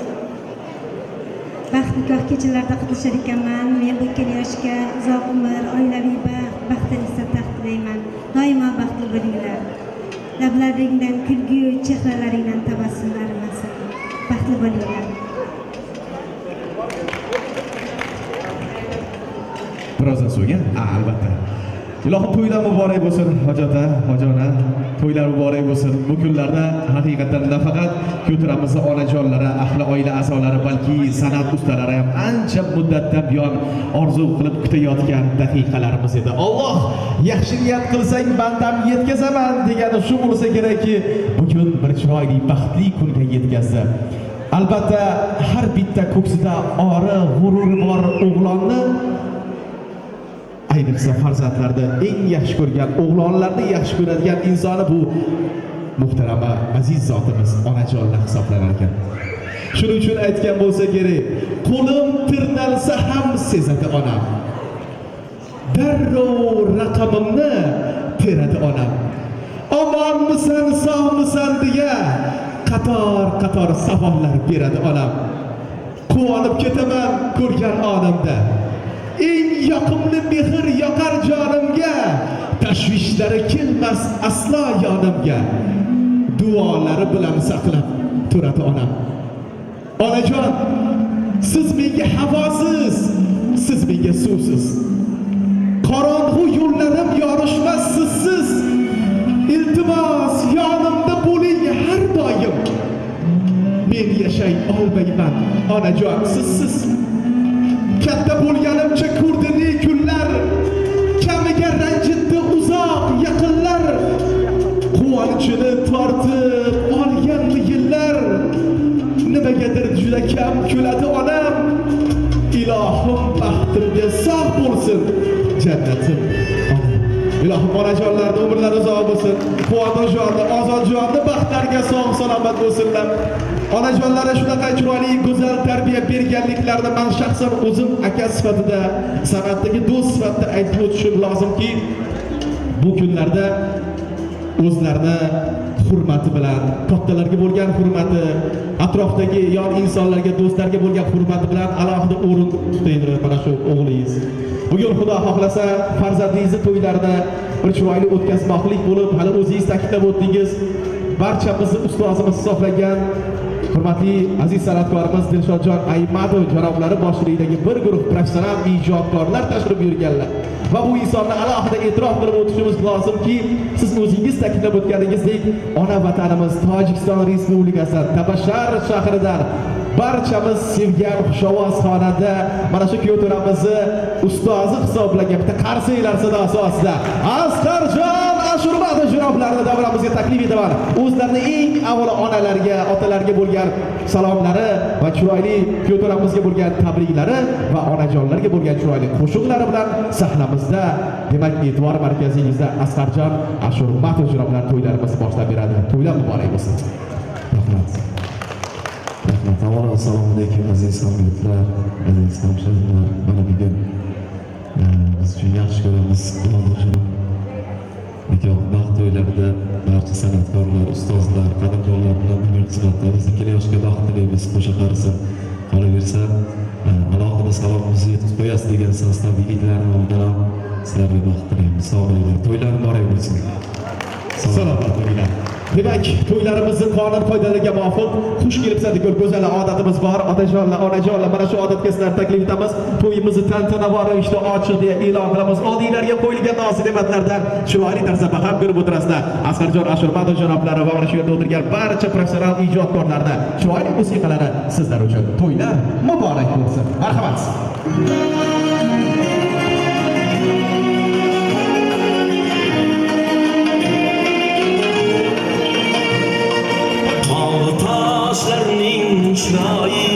baxtli kechalarda qatnashar ekanman. Men bu ikki yoshga uzoq umr, oilaviy baxtli izzat tilayman. Doimo baxtli bo'linglar. Lablaringdan kulgu, chehralaringdan tabassumlar masin. Baxtli bo'linglar. Birozdan so'ng, albatta. Ilohim to'ylar muborak bo'lsin, hojata, hojona. To'ylar muborak bo'lsin. Bu kunlarda haqiqatan nafaqat ko'tiramiz onajonlari, ahli oila a'zolari, balki san'at ustalari ham ancha muddatdan buyon orzu qilib kutayotgan daqiqalarimiz edi. Alloh yaxshi niyat qilsang bandam yetkazaman degani shu bo'lsa kerakki, bugun bir chiroyli baxtli kunga yetkazdi. Albatta, har bitta ko'ksida ori, g'ururi bor o'g'lonni, ayniqsa farzandlarni eng yaxshi ko'rgan, o'g'lonlarni yaxshi ko'radigan insoni bu muhtarama aziz zotimiz onajonlar hisoblanar ekan. Shuning uchun aytgan bo'lsa kerak, qo'lim tirnalsa ham sezadi onam. Darrov raqamimni teradi onam. Omonmisan, sog'misan deya qator savollar beradi onam. Quvonib ketaman ko'rgan onamda. Eng yoqimli mehr yoqar jonimga, tashvishlari kelmas aslo yonimga. Duolari bilan saqlab turadi onam. Onajon, siz menga havosiz, siz menga suvsiz. Qorong'u yo'llarim yorishmas sizsiz. Iltimos yonimda bo'ling har doim. Men yashay olmayman onajon sizsiz. Katta bo'lganimcha ko'rdi ne kunlar, kamiga ranjitdi uzoq yaqinlar. Quvonchini tortib olgan yillar, nimagadir juda kam kuladi onam. Ilohim baxtimga sog' bo'lsin jannatim onam. Ilohim onajonlarning umrlari uzoq bo'lsin. Quvonjonni, ozodjonni baxtlariga sog' salomat bo'lsinlar. Onajonlari shunaqa chiroyli, go'zal tarbiya berganliklarini men shaxsan o'zim aka sifatida, san'atdagi do'st sifatida aytib o'tishim lozimki, bu kunlarda o'zlarini hurmati bilan, kattalarga bo'lgan hurmati, atrofdagi yon insonlarga, do'stlarga bo'lgan hurmati bilan alohida o'rin tutaydi mana shu o'g'lingiz. Bugun Xudo xohlasa farzandingizni to'ylarida bir chiroyli o'tkazmoqlik bo'lib, hali o'zingiz ta'kidlab o'tdingiz, barchamizni ustozimiz hisoblangan hurmatli aziz san'atkorimiz Dilshodjon Aymadov janoblari boshchiligidagi bir guruh professional ijodkorlar tashrif buyurganlar. Va bu insonni alohida e'tirof qilib o'tishimiz lozimki, siz o'zingiz ta'kidlab o'tganingizdek, ona vatanimiz Tojikiston Respublikasidan Tabashar shahridan barchamiz sevgan xushovoz xonanda mana shu kuyovlarimizni ustozi hisoblagan bitta qarsiylar sadosi ostida Asqarjon Ashur Mahdi janoblarini davramizga taklif etaman. O'zlarini eng avvalo onalarga, otalarga bo'lgan salomlari va chiroyli kuyovlarimizga bo'lgan tabriklari va onajonlarga bo'lgan chiroyli qo'shiqlari bilan sahnamizda, demak, e'tibor markazingizda Asqarjon Ashur Mahdi janoblar to'ylarimizni boshlab beradi. To'ylar muborak bo'lsin. Rahmat. Rahmat. Avvalo assalomu alaykum aziz hamyurtlar, aziz hamshirlar. Mana bugun biz uchun yaxshi ko'ramiz. Nikoh baxt to'ylarida barcha san'atkorlar, ustozlar, qadrdonlar bilan birga xizmatdamiz. Ikkala yoshga baxt tilaymiz. Qo'sha qarisin, qolaversa alohida salomimizni yetkazib qo'yasiz degan so'zdan yigitlarni oldin ham sizlarga baxt tilaymiz. Sog' bo'linglar. To'ylar muborak bo'lsin. Salomat bo'linglar. Demak, to'ylarimizni qonun qoidalariga muvofiq xush kelibsan degan go'zal odatimiz bor. Otajonlar, onajonlar, mana shu odatga sizlarni taklif etamiz. To'yimizni tantanavor ravishda ochiq deya e'lon qilamiz. Oldinglarga qo'yilgan noz-ne'matlardan chiroyli tarzda baham ko'rib o'tirasizlar. Asqarjon Ashur Mahdi janoblari va mana shu yerda o'tirgan barcha professional ijodkorlarni chiroyli musiqalari sizlar uchun. To'ylar muborak bo'lsin. Marhamat. Toshlarning chiroyi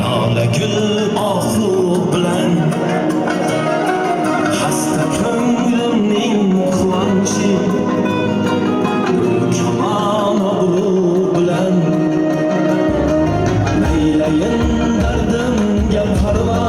lola gul ohu bilan xasta ko'nglimning quvonchi kamon obro' bilan maylayin dardimga parvo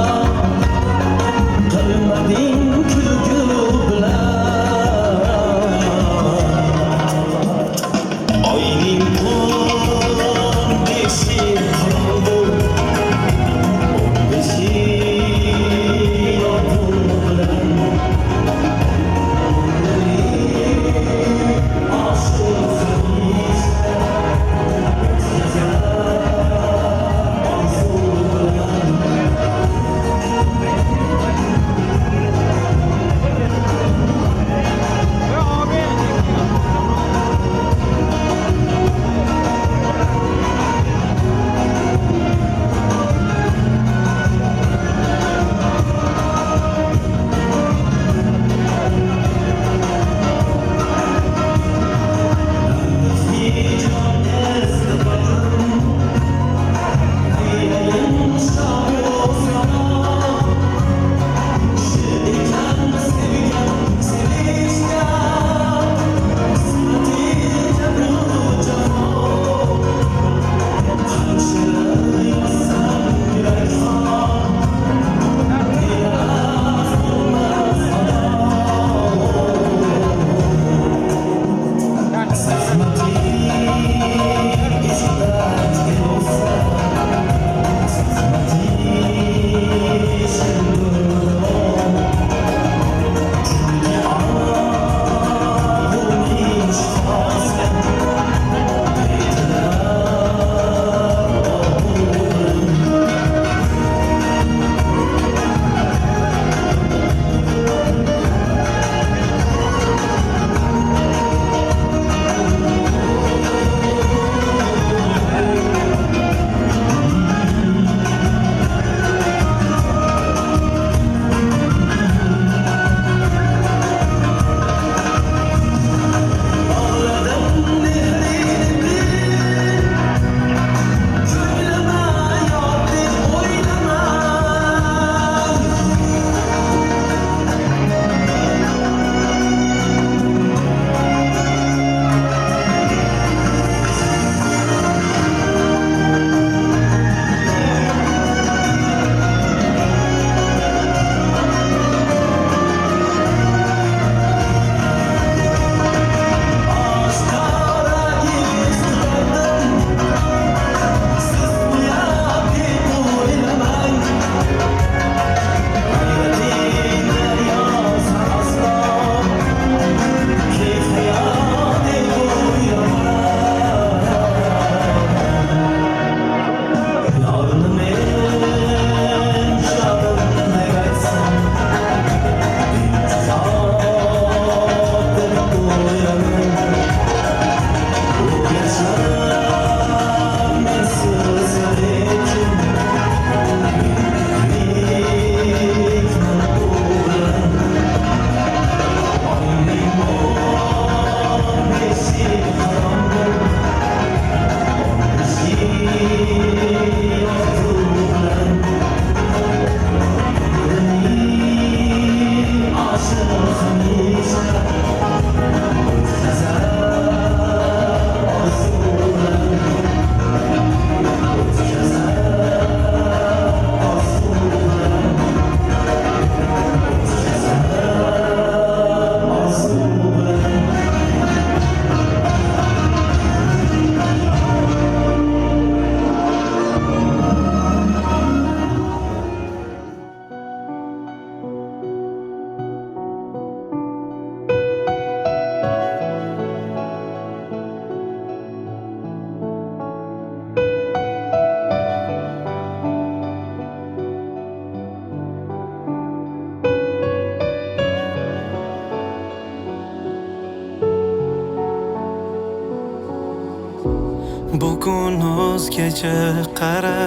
Bugun o'zgacha qara,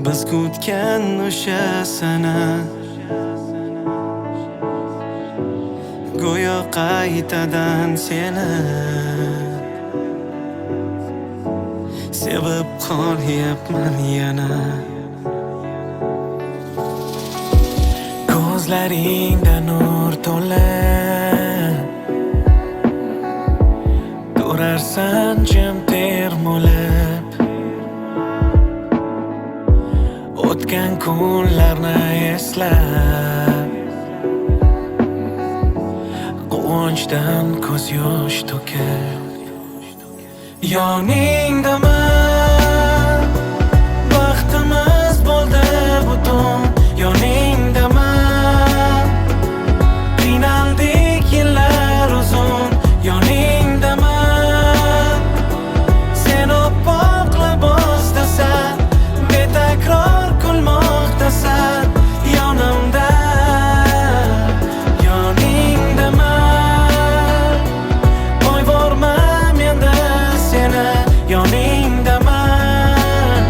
biz kutgan o'sha sana go'yo qaytadan seni sevib qolyapman yana. Ko'zlaringda nur to'la, ko'rarsan jim termulib o'tgan kunlarni eslab, quvonchdan ko'z yosh to'kib yoningdaman, baxtimiz bo'ldi butun yoningdaman, qiynaldik yillar uzun yoningdaman, sen oppoq libosdasan, betakror kulmoqdasan yonimda, yoningdaman, qo'yvormam endi seni yoningdaman,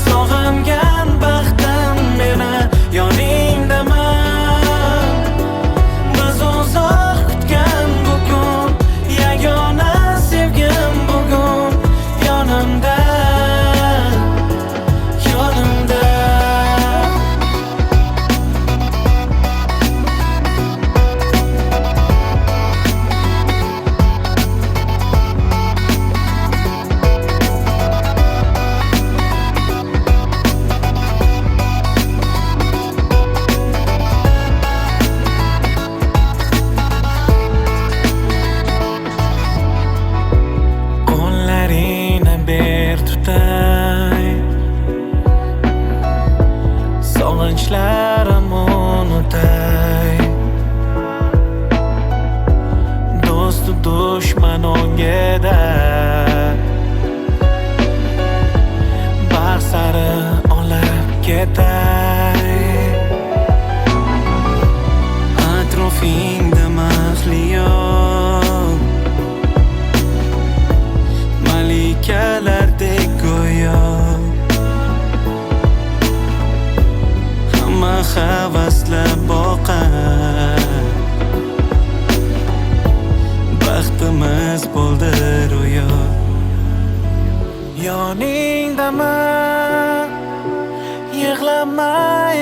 sog'ingan baxtim meni yoningdaman, biz uzoq kutgan bugun yagona sevgim bugun yonimda, yonimda. Qo'llaringni ber tutay, sog'inchlarim unutay, do'stu dushman o'ngida baxt sari olib ketay, atrofingda mahliyo malikalardek go'yo, hamma havaslab boqar, baxtimiz bo'ldi ro'yo. Yoningdaman, yig'lama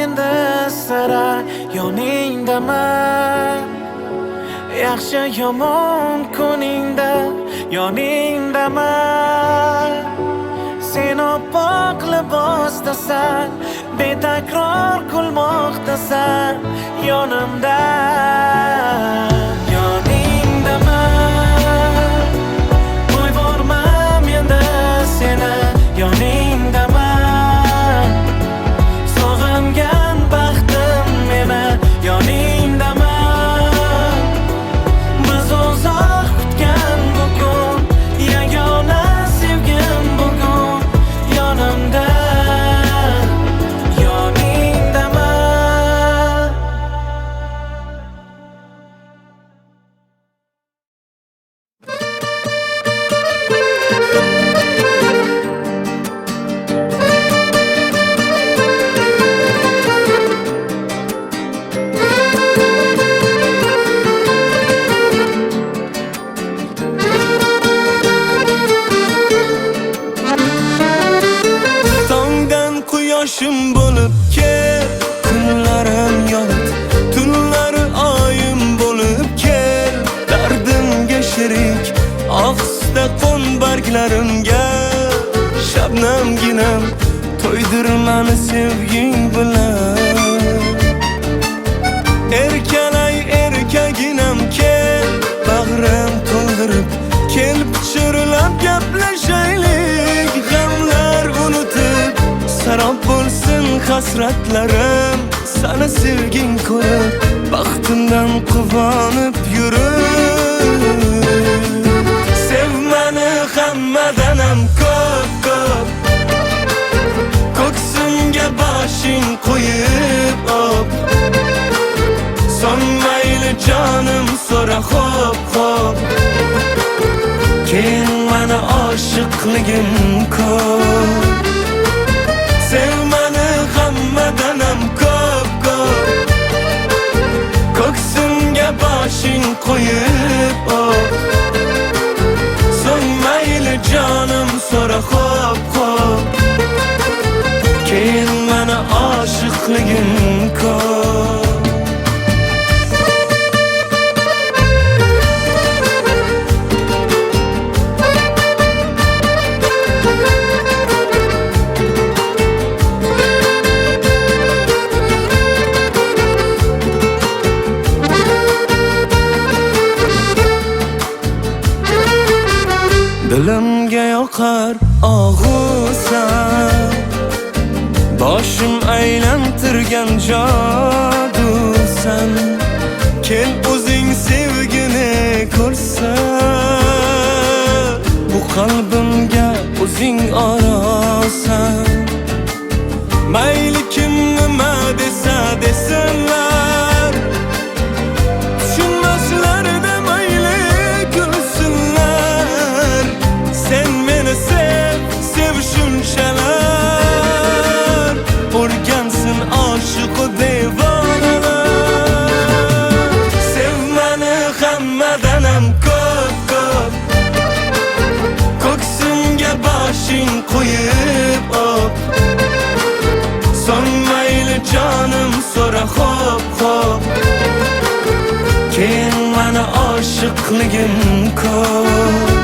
endi sira yoningdaman, yaxshi yomon kuningda yoningdaman, sen oppoq libosdasan, betakror kulmoqdasan yonimda, yoningdaman, qo'yvormam endi seni yoningdaman, sog'ingan baxtim meni yoningdaman, biz uzoq kutgan bugun yagona sevgim bugun yonimda, yoningdaman. Tongdan quyoshim bo'lib kel, kunlarim yonib, tunlari oyim bo'lib kel, dardimga sherik ohista qo'n barglarimga, shabnamginam to'ydir mani sevging bilan, erkalay erkaginam kel, bag'rim to'ldirib kel, pichirlab gaplashaylik, g'amlar unutib sarob bo'lsin hasratlarim, sana sevging ko'rib baxtimdan quvonib yurib, sev mani hammadanam ko'p ko'p, ko'ksimga boshing qo'yib op, son mayli jonim so'ra xo'p xo'p, aşıkligim ko'p. Sevmeni hammadanam ko'p. Ko'ksimga boshing qo'yib op. So'ng mayli jonim so'ra xo'p. Keyin meni aşıkligim ko'p. Dilimga yoqar og'usan, boshim aylantirgan jodusan. Kel o'zing sevgini ko'rsan, bu qalbimga o'zing orasan. Mayli kim nima desa desinlar, tushunmaslarda mayli kulsinlar. Sen meni sev, sev shunchalar, o'rgansin oshiq devonalar. Sevmani hammadanam ko'p. Ko'ksimga boshing qo'yib op. So'ng mayli jonim so'ra xo'p. Keyin meni oshiqligim ko'p.